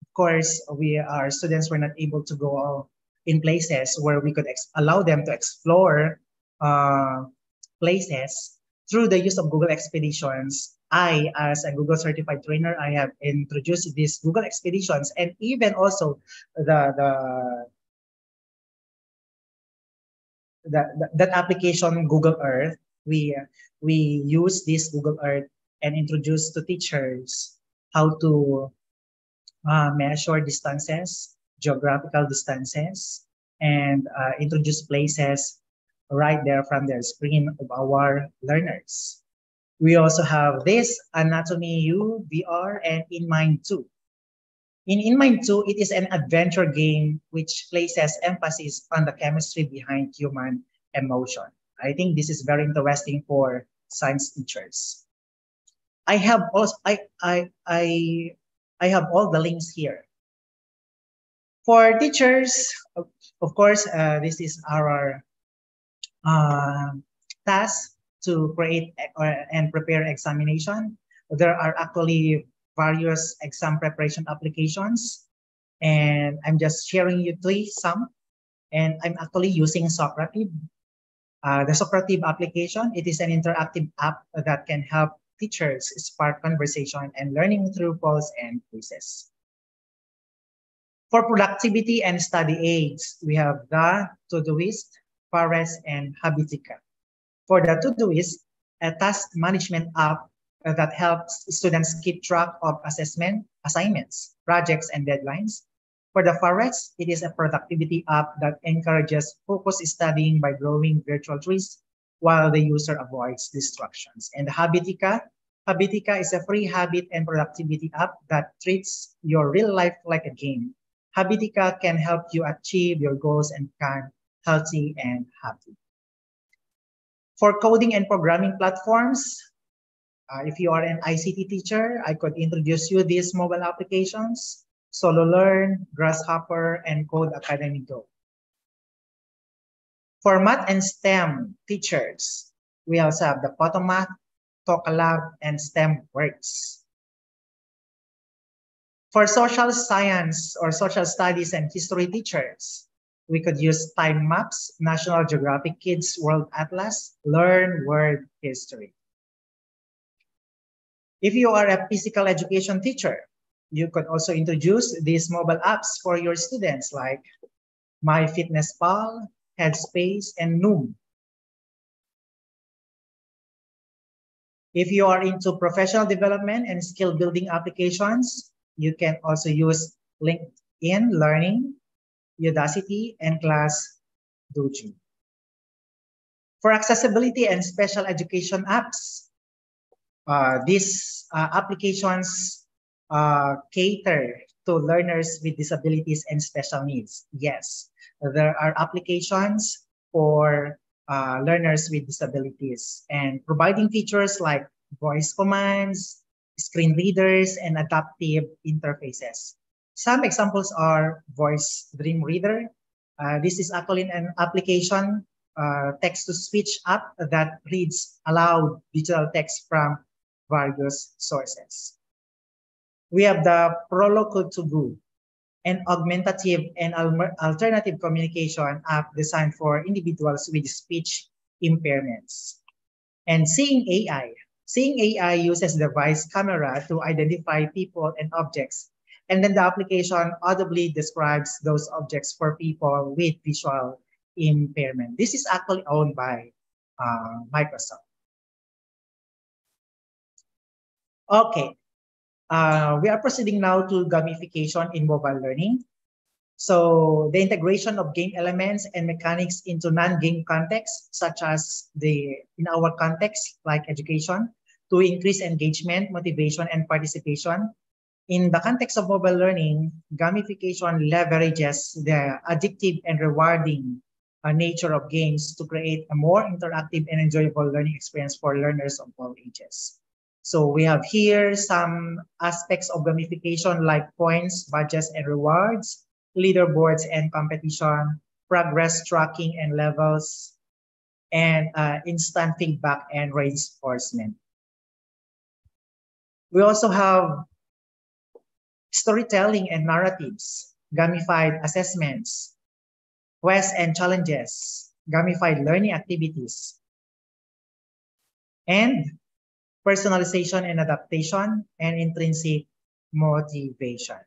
of course, our students were not able to go in places where we could allow them to explore places. Through the use of Google Expeditions, I, as a Google certified trainer, I have introduced these Google Expeditions, and even also that application Google Earth. We use this Google Earth and introduce to teachers how to measure distances, geographical distances, and introduce places right there from their screen of our learners. We also have this Anatomy U, VR, and In Mind 2. In Mind 2, it is an adventure game which places emphasis on the chemistry behind human emotion. I think this is very interesting for science teachers. I have also I have all the links here. For teachers, of course, this is our task to create and prepare examination. There are actually various exam preparation applications, and I'm just sharing you some. And I'm actually using Socrative. The Socrative application, it is an interactive app that can help teachers spark conversation and learning through polls and quizzes. For productivity and study aids, we have the Todoist, Pares, and Habitica. For the Todoist, a task management app that helps students keep track of assignments, projects, and deadlines. For the Pares, it is a productivity app that encourages focused studying by drawing virtual trees while the user avoids distractions. And Habitica is a free habit and productivity app that treats your real life like a game. Habitica can help you achieve your goals and become healthy and happy. For coding and programming platforms, if you are an ICT teacher, I could introduce you these mobile applications: SoloLearn, Grasshopper, and Code Academy Go. For math and STEM teachers, we also have the Photomath, Tokalab, and STEM Works. For social science or social studies and history teachers, we could use Time Maps, National Geographic Kids World Atlas, Learn World History. If you are a physical education teacher, you could also introduce these mobile apps for your students like MyFitnessPal, Headspace, and Noom. If you are into professional development and skill building applications, you can also use LinkedIn Learning, Udacity, and Classdojo. For accessibility and special education apps, these applications cater to learners with disabilities and special needs. Yes, there are applications for learners with disabilities and providing features like voice commands, screen readers, and adaptive interfaces. Some examples are Voice Dream Reader. This is actually an application, text-to-speech app that reads aloud digital text from various sources. We have the Proloquo2Go, an augmentative and alternative communication app designed for individuals with speech impairments. And Seeing AI. Seeing AI uses the device camera to identify people and objects And then the application audibly describes those objects for people with visual impairment. This is actually owned by Microsoft. Okay, we are proceeding now to gamification in mobile learning. So the integration of game elements and mechanics into non-game contexts, such as in our context, like education, to increase engagement, motivation, and participation. In the context of mobile learning, gamification leverages the addictive and rewarding nature of games to create a more interactive and enjoyable learning experience for learners of all ages. So we have here some aspects of gamification like points, badges, and rewards, leaderboards and competition, progress tracking and levels, and instant feedback and reinforcement. We also have storytelling and narratives, gamified assessments, quests and challenges, gamified learning activities, and personalization and adaptation, and intrinsic motivation.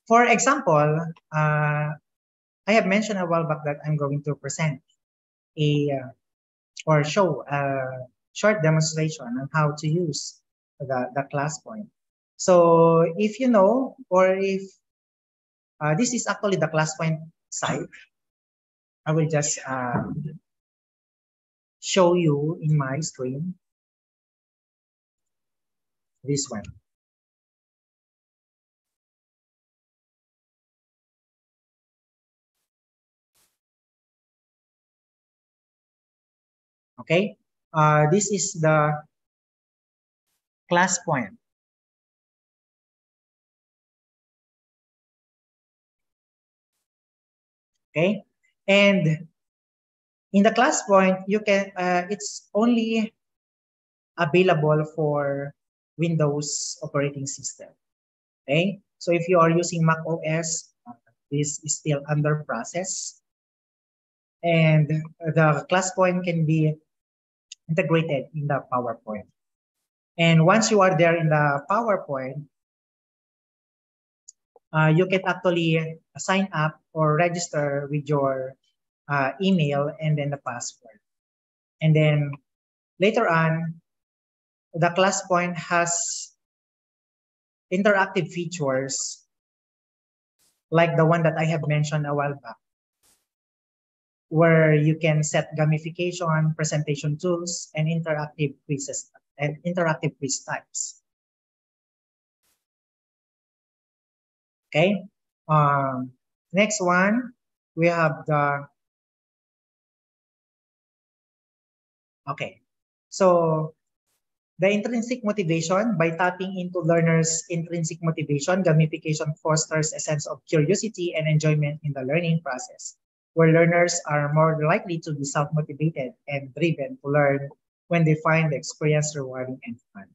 For example, I have mentioned a while back that I'm going to present or show a short demonstration on how to use the class point. So if you know, or if this is actually the class point site, I will just show you in my screen this one. Okay, this is the class point. Okay, and in the class point, you can it's only available for Windows operating system. Okay, so if you are using Mac OS, this is still under process, and the class point can be integrated in the PowerPoint. And once you are there in the PowerPoint, you can actually sign up or register with your email and then the password. And then later on, the class point has interactive features like the one that I have mentioned a while back, where you can set gamification, presentation tools, and interactive quizzes and interactive quiz types. Okay. Next one, we have the. Okay. So the intrinsic motivation, by tapping into learners' intrinsic motivation, gamification fosters a sense of curiosity and enjoyment in the learning process, where learners are more likely to be self-motivated and driven to learn when they find the experience rewarding and fun.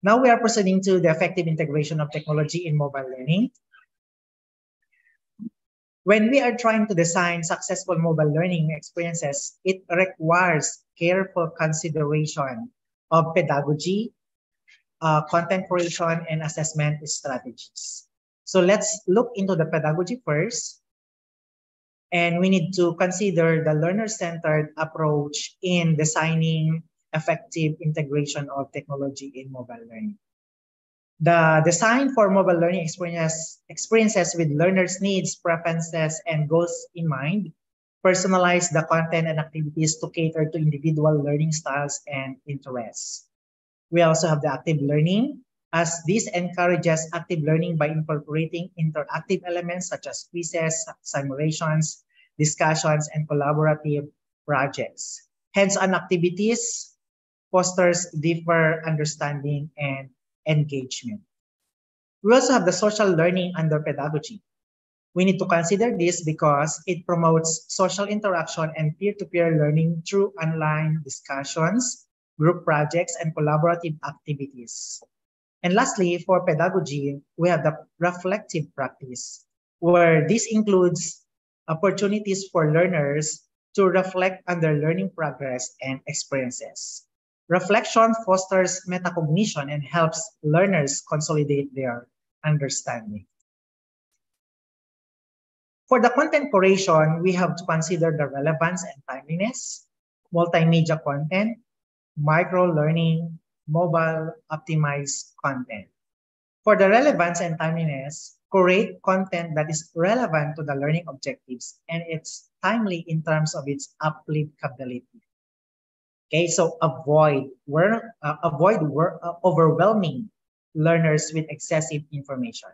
Now we are proceeding to the effective integration of technology in mobile learning. When we are trying to design successful mobile learning experiences, it requires careful consideration of pedagogy, content creation, and assessment strategies. So let's look into the pedagogy first. And we need to consider the learner-centered approach in designing effective integration of technology in mobile learning. The design for mobile learning experiences with learners' needs, preferences, and goals in mind, personalize the content and activities to cater to individual learning styles and interests. We also have the active learning, as this encourages active learning by incorporating interactive elements such as quizzes, simulations, discussions, and collaborative projects. Hands-on activities fosters deeper understanding and engagement. We also have the social learning under pedagogy. We need to consider this because it promotes social interaction and peer-to-peer learning through online discussions, group projects, and collaborative activities. And lastly, for pedagogy, we have the reflective practice, where this includes opportunities for learners to reflect on their learning progress and experiences. Reflection fosters metacognition and helps learners consolidate their understanding. For the content curation, we have to consider the relevance and timeliness, multimedia content, micro-learning, mobile optimized content. For the relevance and timeliness, curate content that is relevant to the learning objectives and it's timely in terms of its applicability. Okay, so avoid overwhelming learners with excessive information.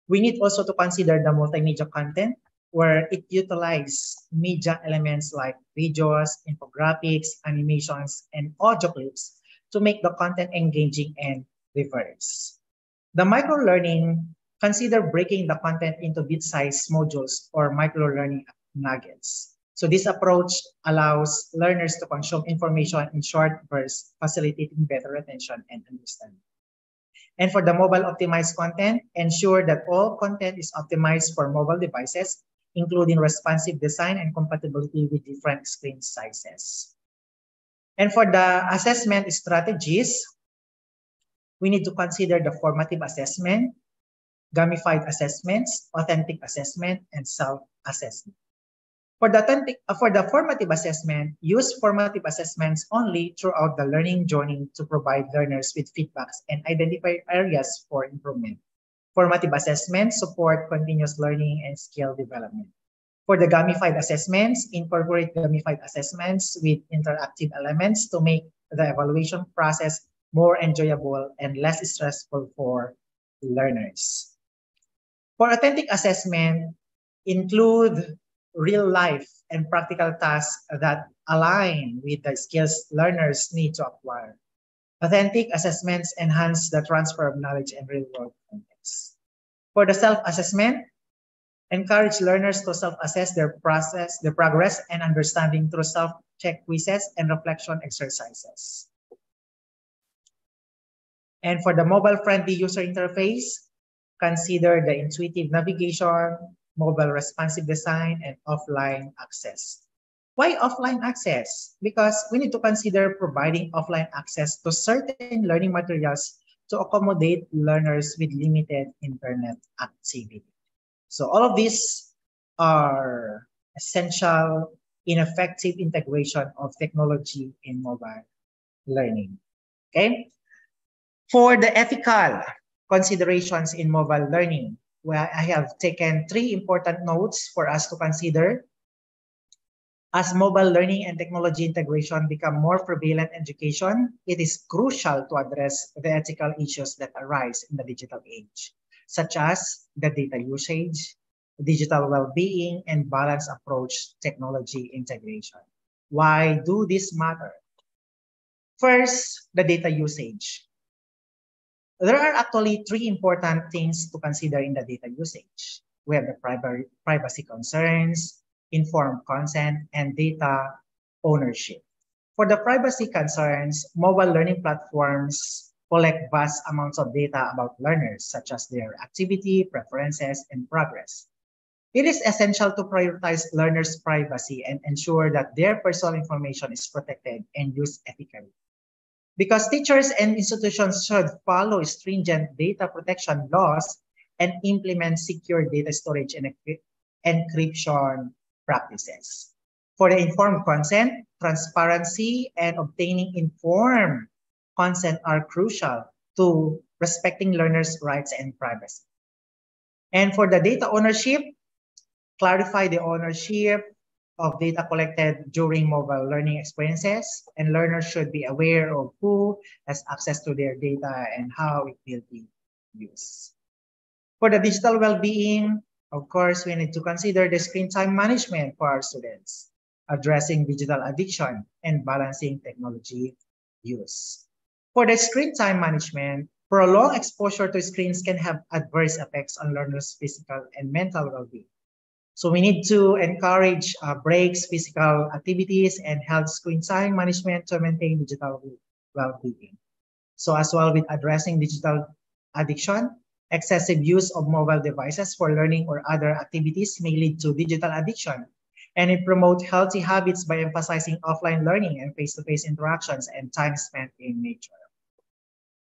We need also to consider the multimedia content where it utilizes media elements like videos, infographics, animations, and audio clips to make the content engaging and diverse. The micro-learning, consider breaking the content into bit-sized modules or micro-learning nuggets. So this approach allows learners to consume information in short bursts, facilitating better retention and understanding. And for the mobile optimized content, ensure that all content is optimized for mobile devices, including responsive design and compatibility with different screen sizes. And for the assessment strategies, we need to consider the formative assessment, gamified assessments, authentic assessment, and self-assessment. For the formative assessment, use formative assessments only throughout the learning journey to provide learners with feedbacks and identify areas for improvement. Formative assessments support continuous learning and skill development. For the gamified assessments, incorporate gamified assessments with interactive elements to make the evaluation process more enjoyable and less stressful for learners. For authentic assessment, include real-life and practical tasks that align with the skills learners need to acquire. Authentic assessments enhance the transfer of knowledge and real-world context. For the self-assessment, encourage learners to self-assess their progress and understanding through self-check quizzes and reflection exercises. And for the mobile-friendly user interface, consider the intuitive navigation, mobile responsive design, and offline access. Why offline access? Because we need to consider providing offline access to certain learning materials to accommodate learners with limited internet activity. So all of these are essential in effective integration of technology in mobile learning. Okay? For the ethical considerations in mobile learning, where I have taken 3 important notes for us to consider. As mobile learning and technology integration become more prevalent in education, it is crucial to address the ethical issues that arise in the digital age, such as the data usage, digital well-being, and balanced approach technology integration. Why do this matter? First, the data usage. There are actually 3 important things to consider in the data usage. We have the privacy concerns, informed consent, and data ownership. For the privacy concerns, mobile learning platforms collect vast amounts of data about learners, such as their activity, preferences, and progress. It is essential to prioritize learners' privacy and ensure that their personal information is protected and used ethically. Because teachers and institutions should follow stringent data protection laws and implement secure data storage and encryption practices. For the informed consent, transparency and obtaining informed consent are crucial to respecting learners' rights and privacy. And for the data ownership, clarify the ownership of data collected during mobile learning experiences, and learners should be aware of who has access to their data and how it will be used. For the digital well-being, of course, we need to consider the screen time management for our students, addressing digital addiction and balancing technology use. For the screen time management, prolonged exposure to screens can have adverse effects on learners' physical and mental well-being. So we need to encourage breaks, physical activities, and health screen time management to maintain digital well-being. So as well with addressing digital addiction, excessive use of mobile devices for learning or other activities may lead to digital addiction And it promotes healthy habits by emphasizing offline learning and face-to-face interactions and time spent in nature.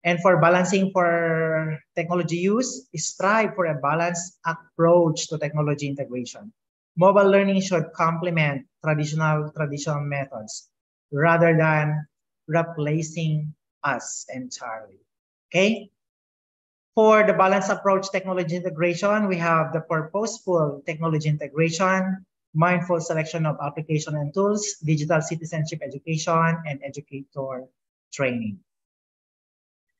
And for balancing for technology use, strive for a balanced approach to technology integration. Mobile learning should complement traditional methods rather than replacing us entirely. Okay? For the balanced approach technology integration, we have the purposeful technology integration, mindful selection of application and tools, digital citizenship education, and educator training.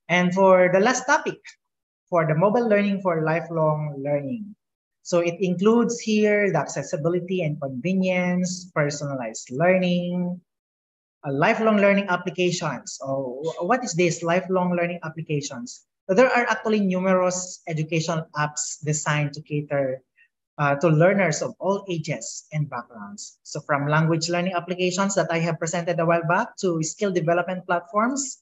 And for the last topic, for the mobile learning for lifelong learning. So it includes here the accessibility and convenience, personalized learning, lifelong learning applications. Oh, what is this lifelong learning applications? So there are actually numerous educational apps designed to cater to learners of all ages and backgrounds. So from language learning applications that I have presented a while back to skill development platforms,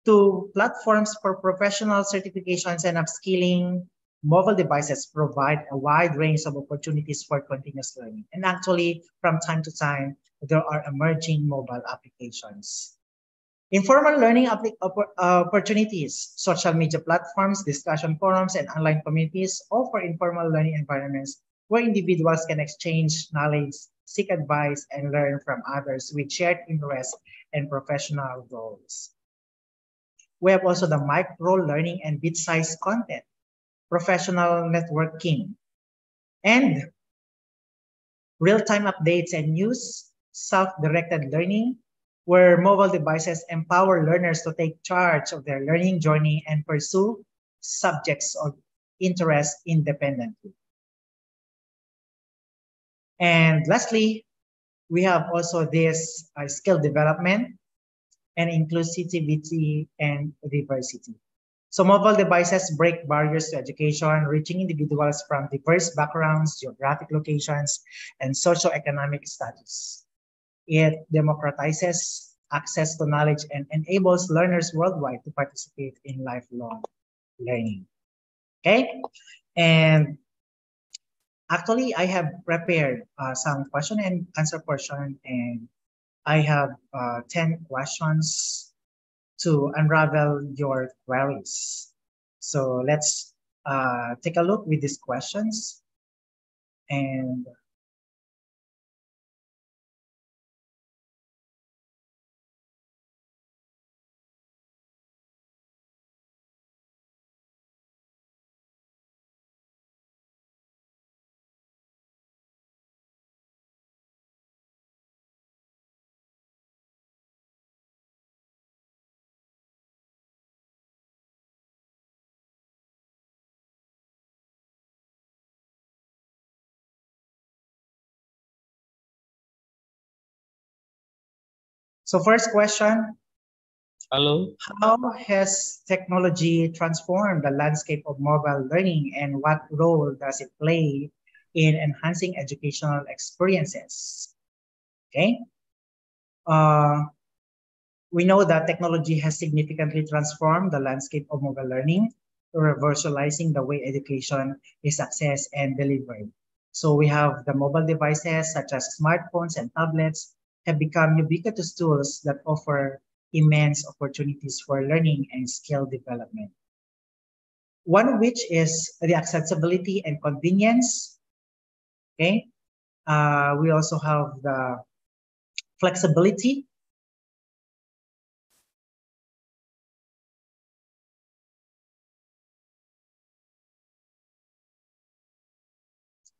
to platforms for professional certifications and upskilling, mobile devices provide a wide range of opportunities for continuous learning. And actually, from time to time, there are emerging mobile applications. Informal learning opportunities, social media platforms, discussion forums, and online communities offer informal learning environments where individuals can exchange knowledge, seek advice, and learn from others with shared interests and professional goals. We have also the micro-learning and bit-sized content, professional networking, and real-time updates and news, self-directed learning, where mobile devices empower learners to take charge of their learning journey and pursue subjects of interest independently. And lastly, we have also this skill development and inclusivity and diversity. So mobile devices break barriers to education, reaching individuals from diverse backgrounds, geographic locations, and socioeconomic status. It democratizes access to knowledge and enables learners worldwide to participate in lifelong learning. Okay, and actually I have prepared some question and answer portion, and I have 10 questions to unravel your queries. So let's take a look with these questions. And so first question, Halo, how has technology transformed the landscape of mobile learning, and what role does it play in enhancing educational experiences? Okay. We know that technology has significantly transformed the landscape of mobile learning, revolutionizing the way education is accessed and delivered. So we have the mobile devices such as smartphones and tablets have become ubiquitous tools that offer immense opportunities for learning and skill development. One of which is the accessibility and convenience. Okay. We also have the flexibility,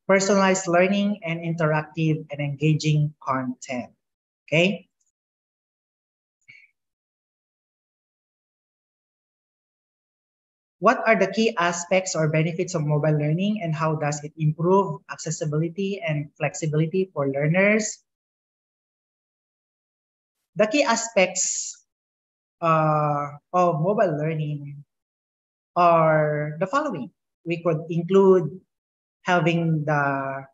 personalized learning, and interactive and engaging content. Okay. What are the key aspects or benefits of mobile learning, and how does it improve accessibility and flexibility for learners? The key aspects of mobile learning are the following. We could include having the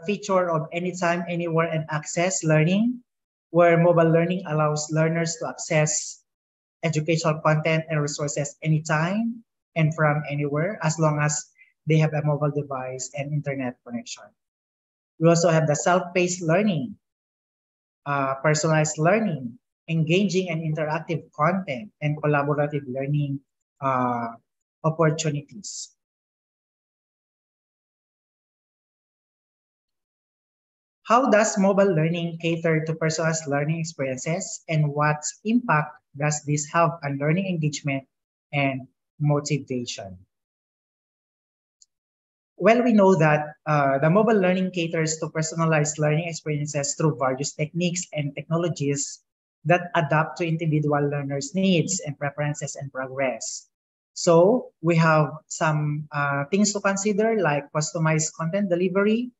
feature of anytime, anywhere, and access learning, where mobile learning allows learners to access educational content and resources anytime and from anywhere, as long as they have a mobile device and internet connection. We also have the self-paced learning, personalized learning, engaging and interactive content, and collaborative learning opportunities. How does mobile learning cater to personalized learning experiences, and what impact does this have on learning engagement and motivation? Well, we know that the mobile learning caters to personalized learning experiences through various techniques and technologies that adapt to individual learners' needs and preferences and progress. So we have some things to consider, like customized content delivery,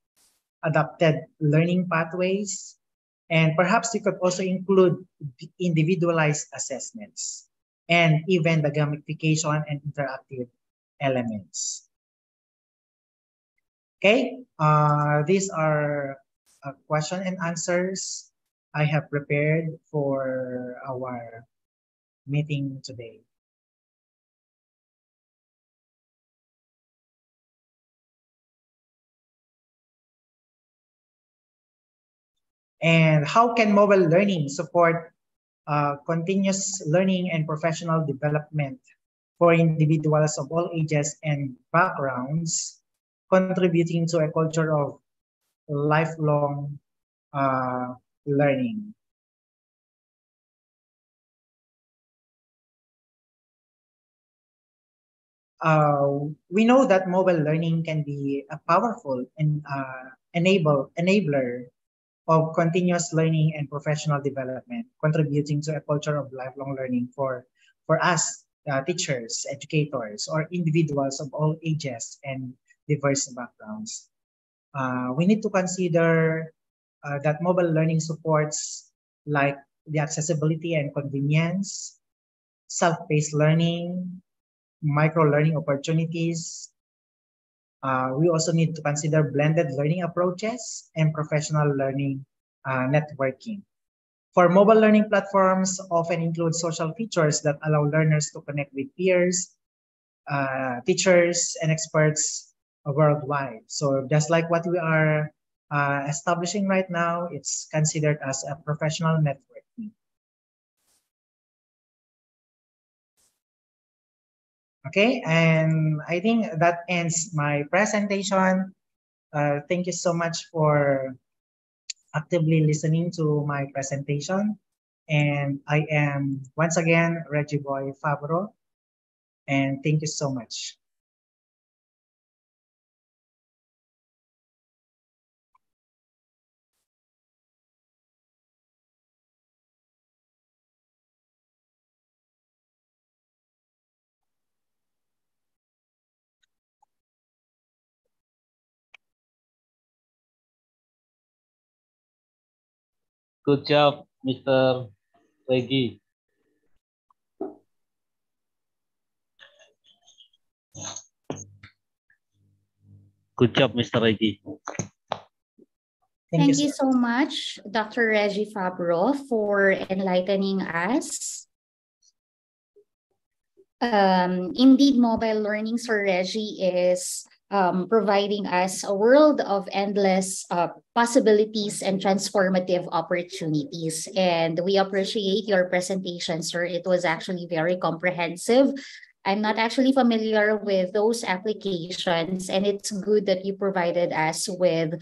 adapted learning pathways, and perhaps you could also include individualized assessments and even the gamification and interactive elements. Okay, these are question and answers I have prepared for our meeting today. And how can mobile learning support continuous learning and professional development for individuals of all ages and backgrounds, contributing to a culture of lifelong learning? We know that mobile learning can be a powerful and enabler of continuous learning and professional development, contributing to a culture of lifelong learning for us, teachers, educators, or individuals of all ages and diverse backgrounds. We need to consider that mobile learning supports like the accessibility and convenience, self-paced learning, micro-learning opportunities. We also need to consider blended learning approaches and professional learning networking. For mobile learning platforms often include social features that allow learners to connect with peers, teachers, and experts worldwide. So just like what we are establishing right now, it's considered as a professional networking. Okay, and I think that ends my presentation. Thank you so much for actively listening to my presentation. And I am once again Reggie Boy Fabro, and thank you so much. Good job, Mr. Reggie. Good job, Mr. Reggie. Thank you so much, Dr. Reggie Fabro, for enlightening us. Indeed, mobile learning, Sir Reggie, is providing us a world of endless possibilities and transformative opportunities. And we appreciate your presentation, sir. It was actually very comprehensive. I'm not actually familiar with those applications, and it's good that you provided us with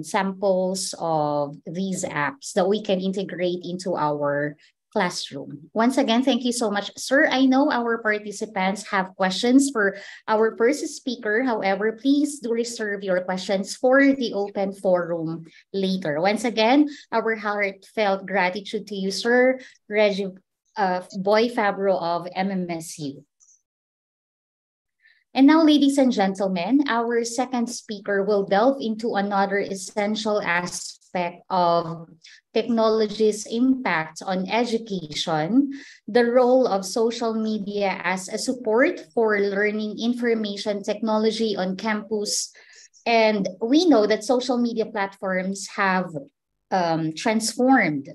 samples of these apps that we can integrate into our classroom. Once again, thank you so much, sir. I know our participants have questions for our first speaker. However, please do reserve your questions for the open forum later. Once again, our heartfelt gratitude to you, sir, Reggie Boy Fabro of MMSU. And now, ladies and gentlemen, our second speaker will delve into another essential aspect of technology's impact on education, the role of social media as a support for learning information technology on campus. And we know that social media platforms have transformed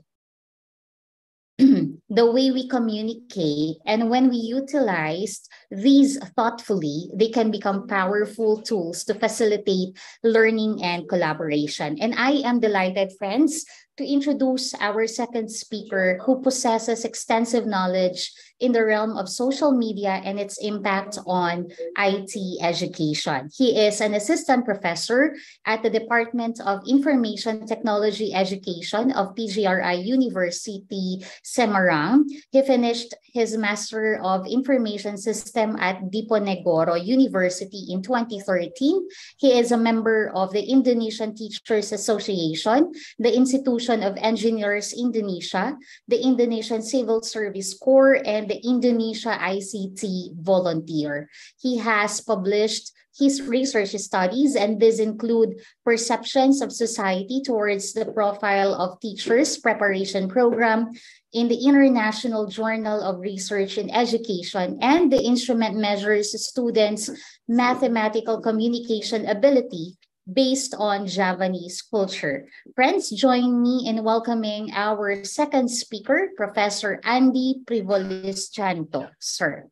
the way we communicate, and when we utilize these thoughtfully, they can become powerful tools to facilitate learning and collaboration. And I am delighted, friends, to introduce our second speaker who possesses extensive knowledge in the realm of social media and its impact on IT education. He is an assistant professor at the Department of Information Technology Education of PGRI University, Semarang. He finished his Master of Information System at Diponegoro University in 2013. He is a member of the Indonesian Teachers Association, the Institution of Engineers Indonesia, the Indonesian Civil Service Corps, and the Indonesia ICT Volunteer. He has published his research studies, and these include Perceptions of Society Towards the Profile of Teachers Preparation Program in the International Journal of Research in Education, and the instrument measures students' mathematical communication ability based on Javanese culture. Friends, join me in welcoming our second speaker, Professor Andi Proyolistyanto. Sir.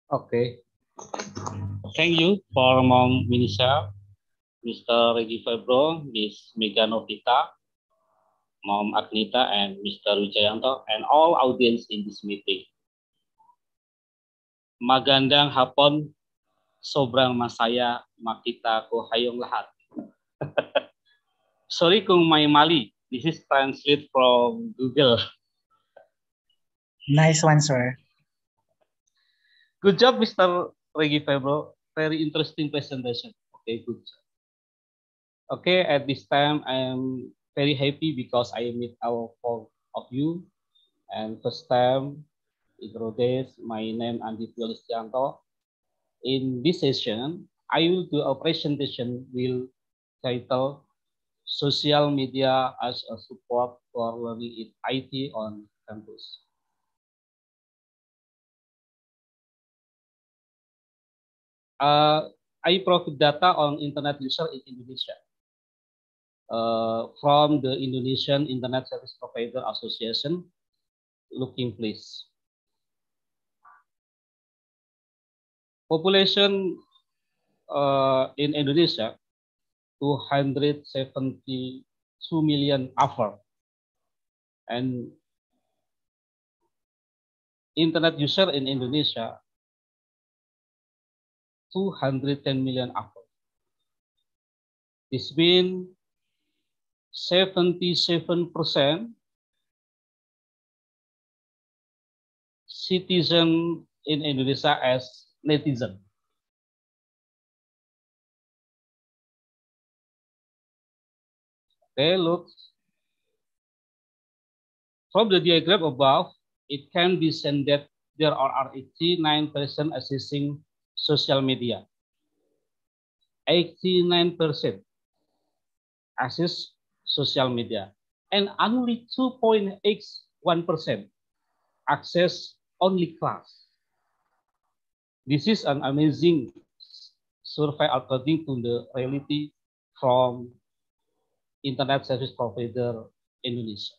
Okay. Thank you for Mom Winnicel, Mr. Reggie Fabro, Miss Mariano, Mom Ancheta, and Mr. Wijayanto, and all audience in this meeting. Magandang hapon, sobrang masaya makita ko kayong lahat. Sorry kung may mali. This is translate from Google. Nice one, sir. Good job, Mr. Reggie Fabro. Very interesting presentation. Okay, good job. Okay, at this time, I am very happy because I meet our four of you. And first time, introduce my name Andi Proyolistyanto. In this session, I will do a presentation will title Social Media as a Support for Learning in IT on Campus. I provide data on internet user in Indonesia from the Indonesian Internet Service Provider Association. Looking please. Population in Indonesia, 272 million over, and internet user in Indonesia, 210 million over. This means 77% citizen in Indonesia as netizen. Okay, look. From the diagram above, it can be seen that there are 89% accessing social media. 89% access social media. And only 2.81% access only class. This is an amazing survey according to the reality from Internet Service Provider Indonesia.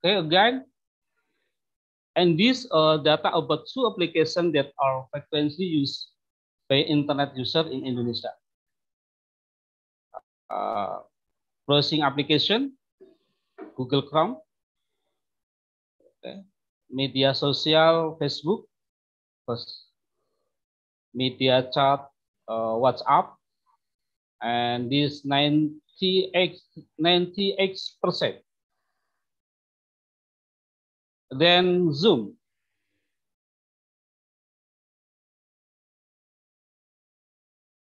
Okay, again, and these data about two applications that are frequently used by internet user in Indonesia. Browsing application, Google Chrome, okay. Media sosial, Facebook, first. Media chat, WhatsApp, and this 98%. Then Zoom.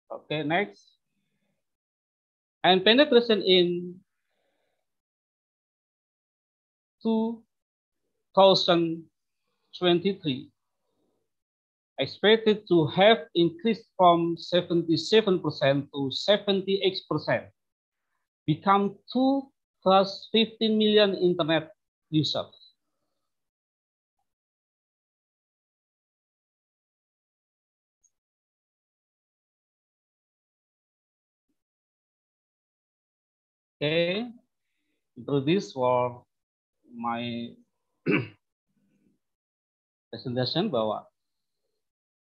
Okay, next. And penetration in 2023 expected to have increased from 77% to 78%, become 2+15 million internet users. Okay, through this for my presentation bahwa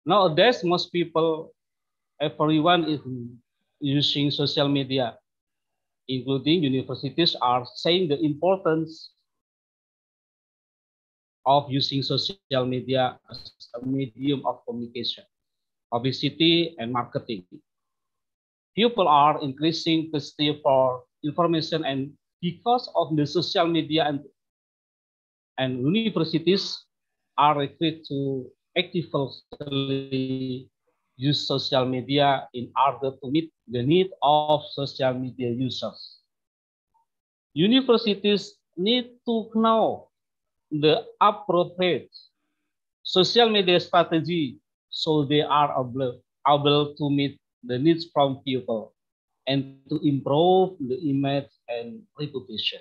nowadays most people, everyone is using social media, including universities are saying the importance of using social media as a medium of communication, publicity, and marketing. People are increasing thirsty for information, and because of the social media and universities are required to actively use social media in order to meet the need of social media users. Universities need to know the appropriate social media strategy so they are able to meet the needs from people and to improve the image and reputation.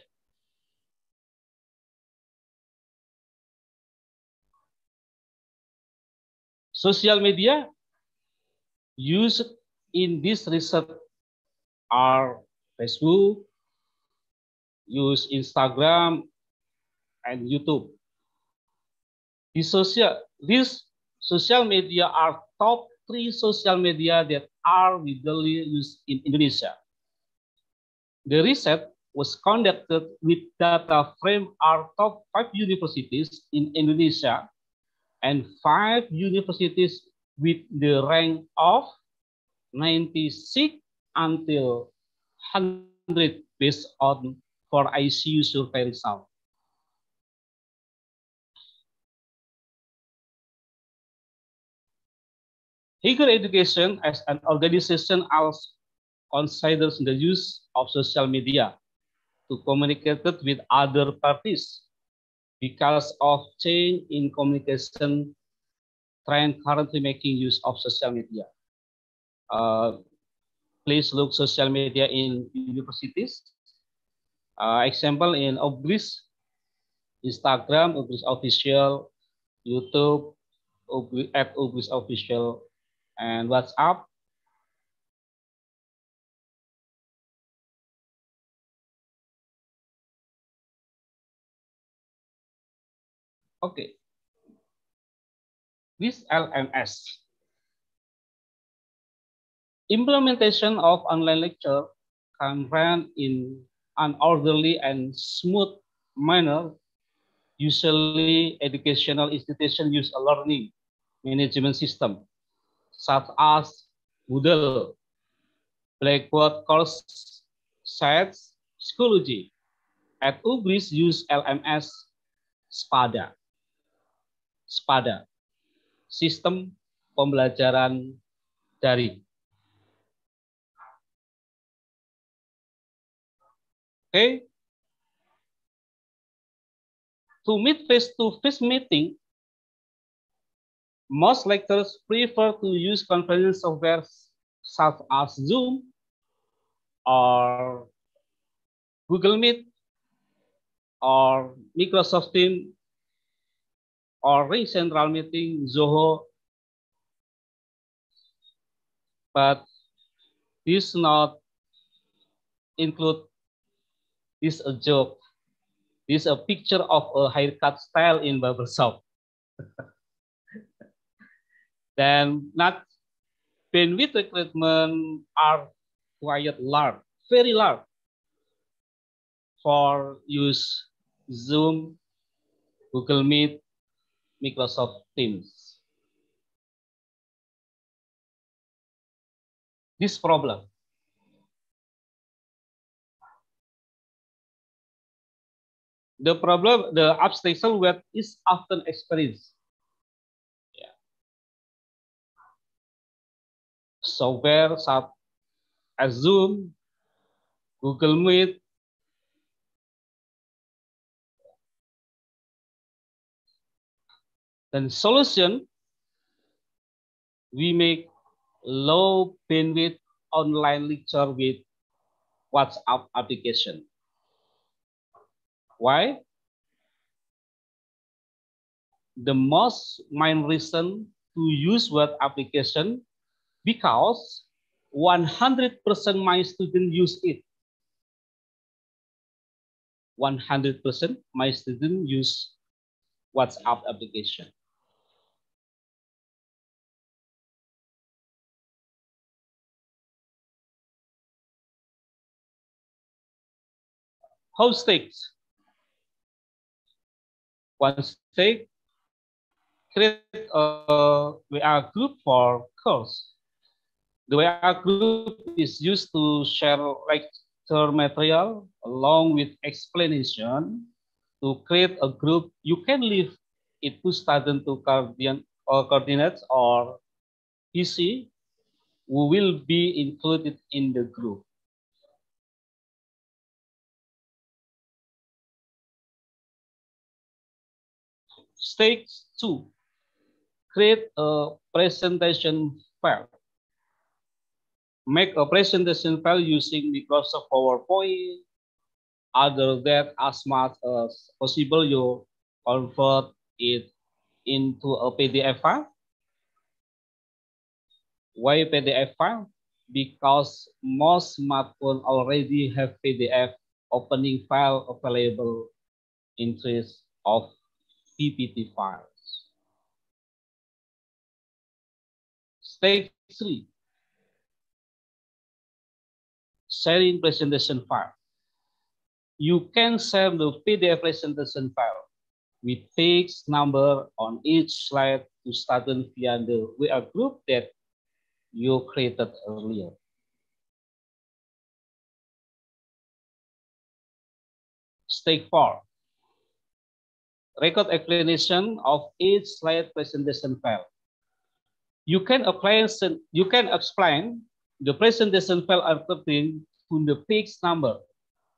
Social media used in this research are Facebook, use Instagram, and YouTube. These social media are top 3 social media that are widely used in Indonesia. The research was conducted with data from our top 5 universities in Indonesia and 5 universities with the rank of 96 until 100 based on for ICU survey result. Higher education as an organization also considers the use of social media to communicate with other parties because of change in communication trend currently making use of social media. Please look social media in universities. Example in UPGRIS, Instagram, UPGRIS official, YouTube, at UPGRIS official, and WhatsApp. Okay. This LMS. Implementation of online lecture can run in an orderly and smooth manner. Usually, educational institutions use a learning management system, such as Moodle, Blackboard course sets, Schoology. At UPGRIS use LMS SPADA. SPADA, Sistem Pembelajaran Daring. Okay. To meet face-to-face meeting, most lecturers prefer to use conference software such as Zoom or Google Meet or Microsoft Teams or Ring Central Meeting, Zoho. But this not include this a joke. This a picture of a haircut style in barbershop. Then not bandwidth requirement are quite large, very large for use Zoom, Google Meet, Microsoft Teams. This problem. The problem, the obstacle web is often experienced. Yeah. Software such as Zoom, Google Meet, then solution, we make low bandwidth online lecture with WhatsApp application. Why? The most main reason to use web application because 100% my students use it. 100% my students use WhatsApp application. How stakes? One stake, create a WA group for course. The WA group is used to share lecture material along with explanation. To create a group, you can leave it to student to coordinates or PC who will be included in the group. Stage 2, create a presentation file. Make a presentation file using Microsoft PowerPoint. Other than as much as possible, you convert it into a PDF file. Why PDF file? Because most smartphones already have PDF opening file available in place of PPT files. Stage 3, sharing presentation file. You can share the PDF presentation file with text number on each slide to students via the WA group that you created earlier. Stage 4, record explanation of each slide presentation file. You can explain the presentation file according to the page number.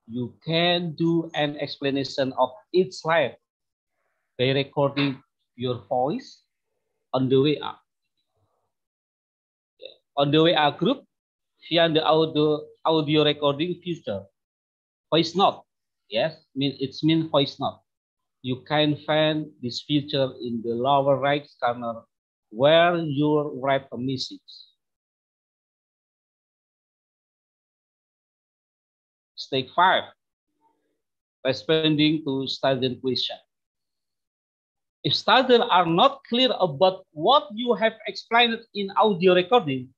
You can do an explanation of each slide by recording your voice on the WA. On the WA group via the audio recording feature. Voice note, yes, it means voice note. You can find this feature in the lower right corner where you write a message. Stage 5, responding to student question. If students are not clear about what you have explained in audio recording,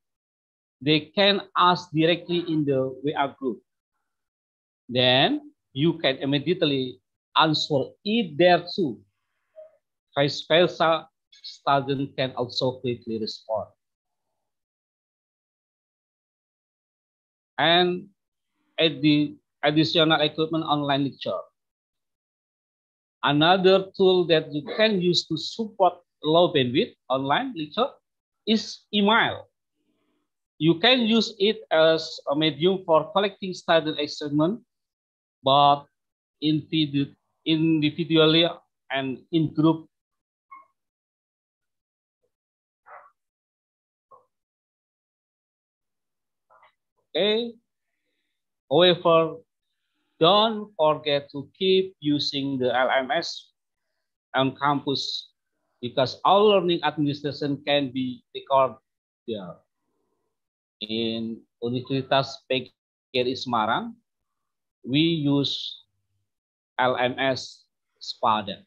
they can ask directly in the WA group. Then you can immediately answer it there too. Vice versa, students can also quickly respond. And at the additional equipment online lecture. Another tool that you can use to support low bandwidth online lecture is email. You can use it as a medium for collecting student assignment, but individually and in group. Okay. However, don't forget to keep using the LMS on campus because all learning administration can be recorded there. In Universitas PGRI Semarang, we use LMS SPADA.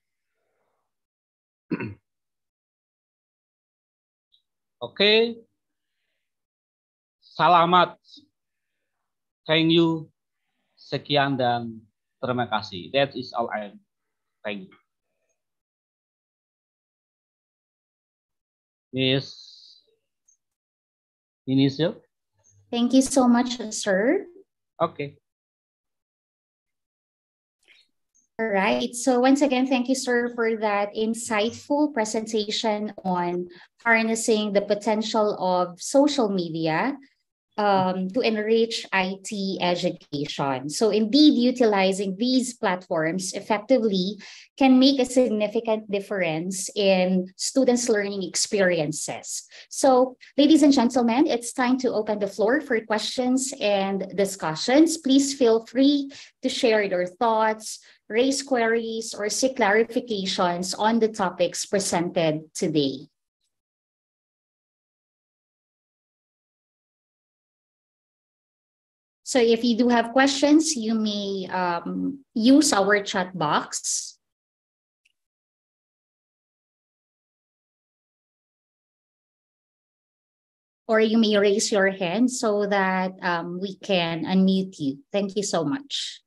Oke, selamat. Thank you. Sekian dan terima kasih. That is all I am. Thank you. Miss Winnicel. Thank you so much, sir. Okay. All right. So once again, thank you, sir, for that insightful presentation on harnessing the potential of social media to enrich IT education. So indeed, utilizing these platforms effectively can make a significant difference in students' learning experiences. So ladies and gentlemen, it's time to open the floor for questions and discussions. Please feel free to share your thoughts, raise queries, or seek clarifications on the topics presented today. So if you do have questions, you may use our chat box. Or you may raise your hand so that we can unmute you. Thank you so much.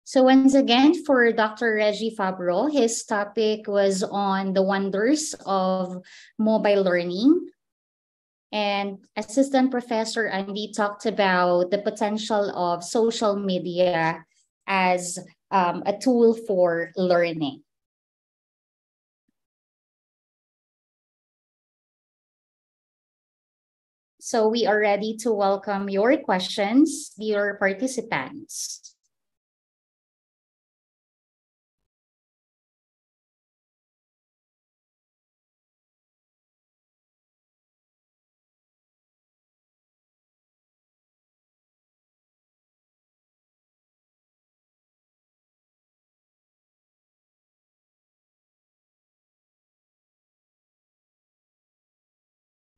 So once again, for Dr. Reggie Fabro, his topic was on the wonders of mobile learning. And Assistant Professor Andi talked about the potential of social media as a tool for learning. So we are ready to welcome your questions, dear participants.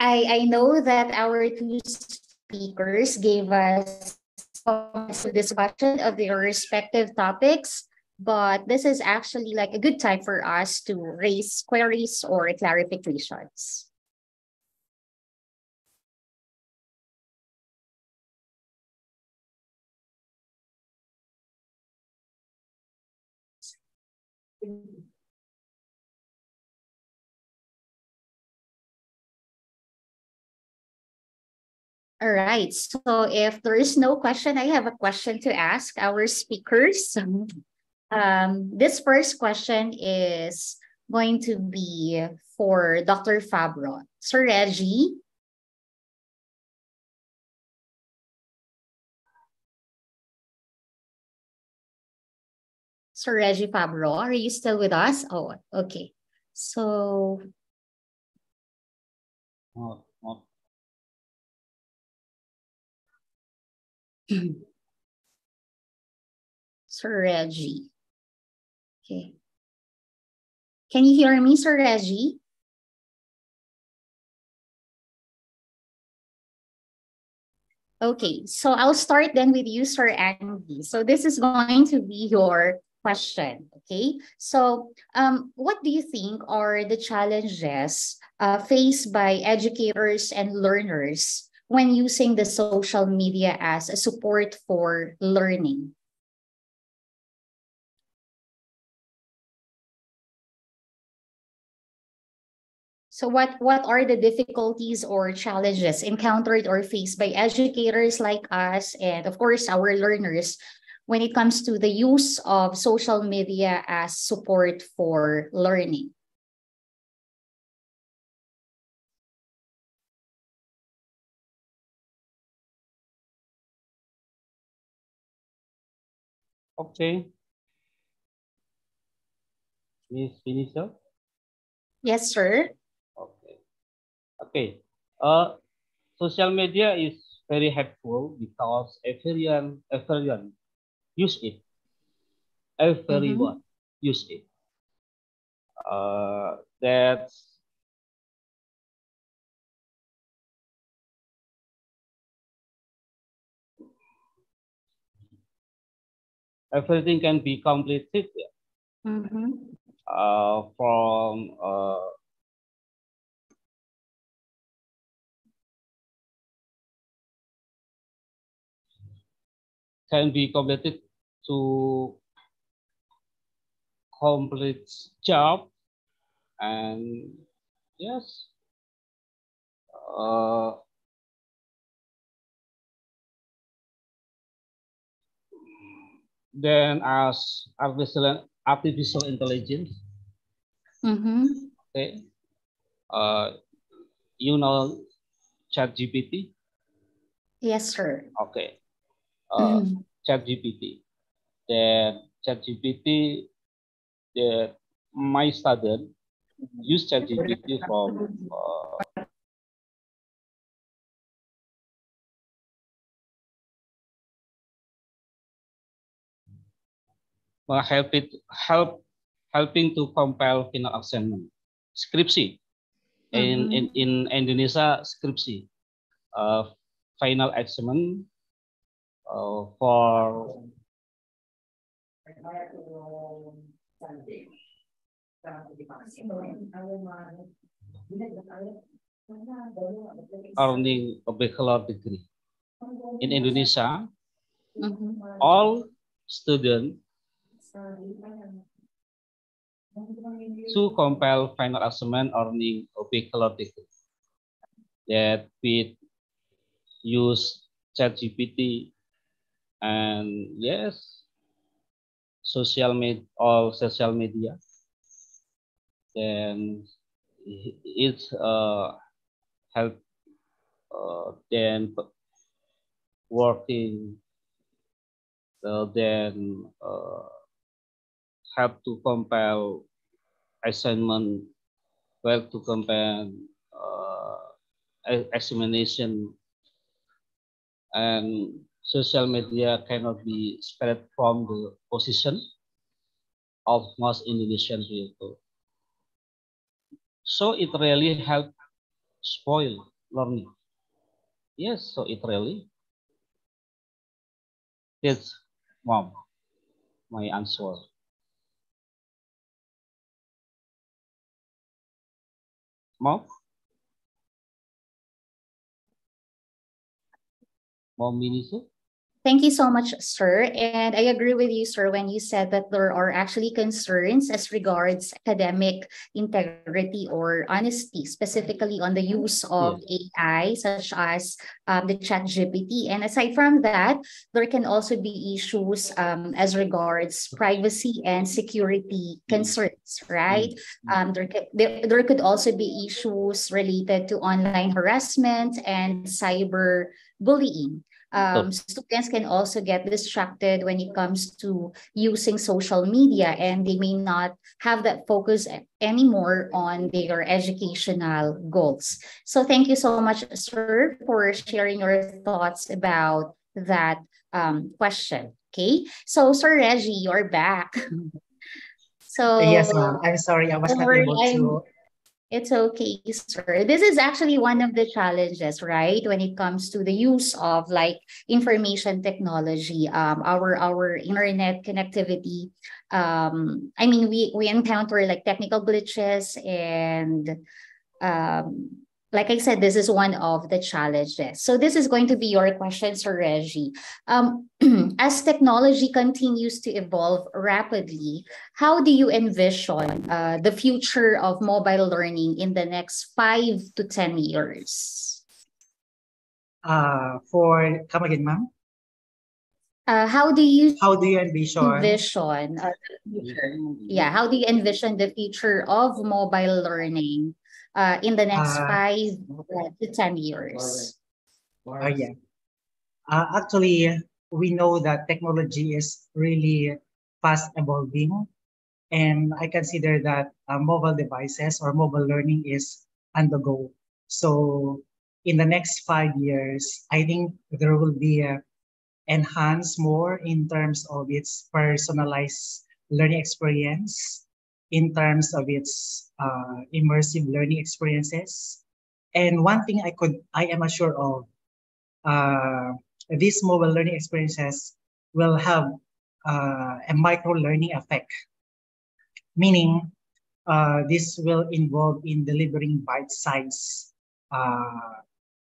I know that our two speakers gave us a discussion of their respective topics, but this is actually like a good time for us to raise queries or clarifications. All right, so if there is no question, I have a question to ask our speakers. This first question is going to be for Dr. Fabro. Sir Reggie. Sir Reggie Fabro, are you still with us? Oh, okay. So Sir Reggie. Okay. Can you hear me, Sir Reggie? Okay, so I'll start then with you, Sir Andy. So this is going to be your question, okay? So what do you think are the challenges faced by educators and learners when using the social media as a support for learning? So what are the difficulties or challenges encountered or faced by educators like us and of course our learners when it comes to the use of social media as support for learning? Okay. Miss Winnicel? Yes, sir. Okay. Okay. Social media is very helpful because everyone use it. Everyone use it. That's everything can be completed from can be completed to complete job and yes then as artificial intelligence. Okay. You know ChatGPT? Yes, sir. Okay. ChatGPT. Then ChatGPT, my student use ChatGPT from helping to compile final assignment skripsi in Indonesia skripsi. final examen for earning a bachelor degree. In Indonesia, all students to compile final assignment earning a bachelor degree that we use ChatGPT and yes, all social media. Then it's help then working then have to compile assignment, well to compile examination, and social media cannot be spread from the position of most Indonesian people. So it really helped spoil learning. Yes, so it really. Yes, mom, my answer. Mom? Mom Winnicel? Thank you so much, sir. And I agree with you, sir, when you said that there are actually concerns as regards academic integrity or honesty, specifically on the use of AI, such as the ChatGPT. And aside from that, there can also be issues as regards privacy and security concerns, right? There could also be issues related to online harassment and cyber bullying. Students can also get distracted when it comes to using social media, and they may not have that focus anymore on their educational goals. So thank you so much, sir, for sharing your thoughts about that question. Okay, so Sir Reggie, you're back. So yes, ma'am. I'm sorry, I was not able to. It's okay, sir. This is actually one of the challenges, right? When it comes to the use of like information technology, our internet connectivity. I mean, we encounter like technical glitches and like I said, this is one of the challenges. So this is going to be your question, Sir Reggie. As technology continues to evolve rapidly, how do you envision the future of mobile learning in the next 5 to 10 years? Come again, ma'am? How do you envision the future? Yeah, how do you envision the future of mobile learning in the next 5 to 10 years? Yeah. Actually, we know that technology is really fast evolving, and I consider that mobile devices or mobile learning is on the go. So in the next 5 years, I think there will be enhanced more in terms of its personalized learning experience, in terms of its immersive learning experiences. And one thing I am assured of, these mobile learning experiences will have a micro learning effect, meaning this will involve in delivering bite-sized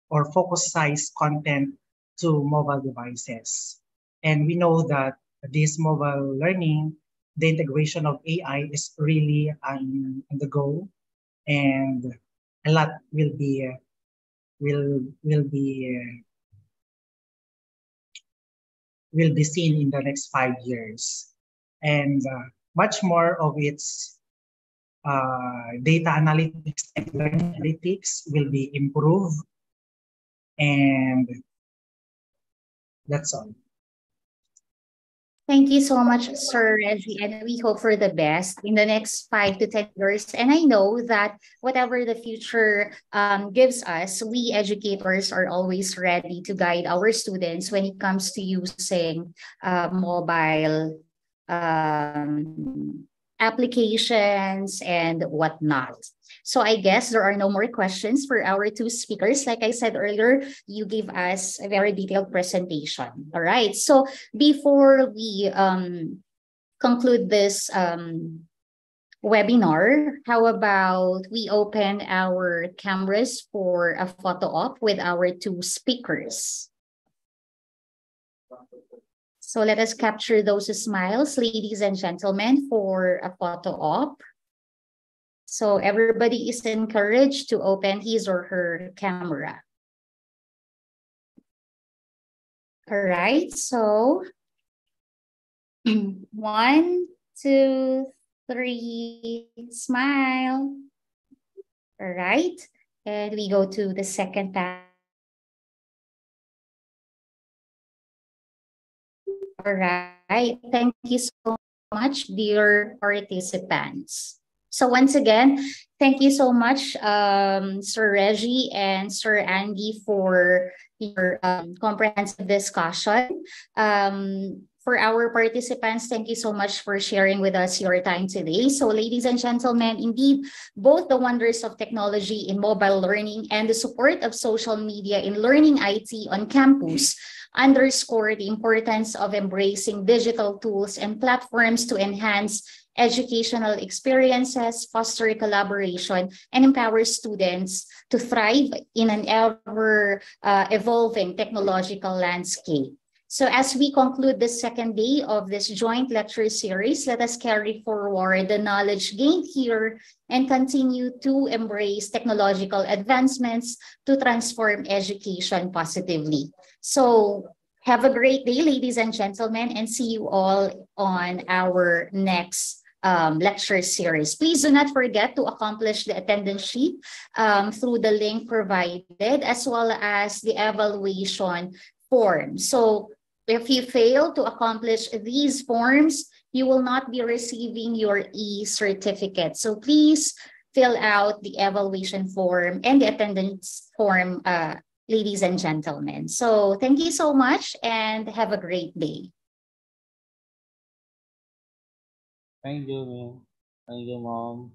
or focus-sized content to mobile devices. And we know that this mobile learning, the integration of AI is really on the go, and a lot will be seen in the next 5 years, and much more of its data analytics and learning analytics will be improved, and that's all. Thank you so much, Sir Reggie, and we hope for the best in the next 5 to 10 years. And I know that whatever the future gives us, we educators are always ready to guide our students when it comes to using mobile applications, and whatnot. So I guess there are no more questions for our two speakers. Like I said earlier, you gave us a very detailed presentation. All right. So before we conclude this webinar, how about we open our cameras for a photo op with our two speakers. So let us capture those smiles, ladies and gentlemen, for a photo op. So everybody is encouraged to open his or her camera. All right, so 1, 2, 3, smile. All right, and we go to the second tab. All right, thank you so much, dear participants. So once again, thank you so much, Sir Reggie and Sir Andy, for your comprehensive discussion. For our participants, thank you so much for sharing with us your time today. So ladies and gentlemen, indeed, both the wonders of technology in mobile learning and the support of social media in learning IT on campus underscore the importance of embracing digital tools and platforms to enhance educational experiences, foster collaboration, and empower students to thrive in an ever-evolving technological landscape. So as we conclude the second day of this joint lecture series, let us carry forward the knowledge gained here and continue to embrace technological advancements to transform education positively. So have a great day, ladies and gentlemen, and see you all on our next lecture series. Please do not forget to accomplish the attendance sheet through the link provided, as well as the evaluation form. So if you fail to accomplish these forms, you will not be receiving your e-certificate. So please fill out the evaluation form and the attendance form, ladies and gentlemen. So thank you so much and have a great day. Thank you, ma'am. Thank you, mom.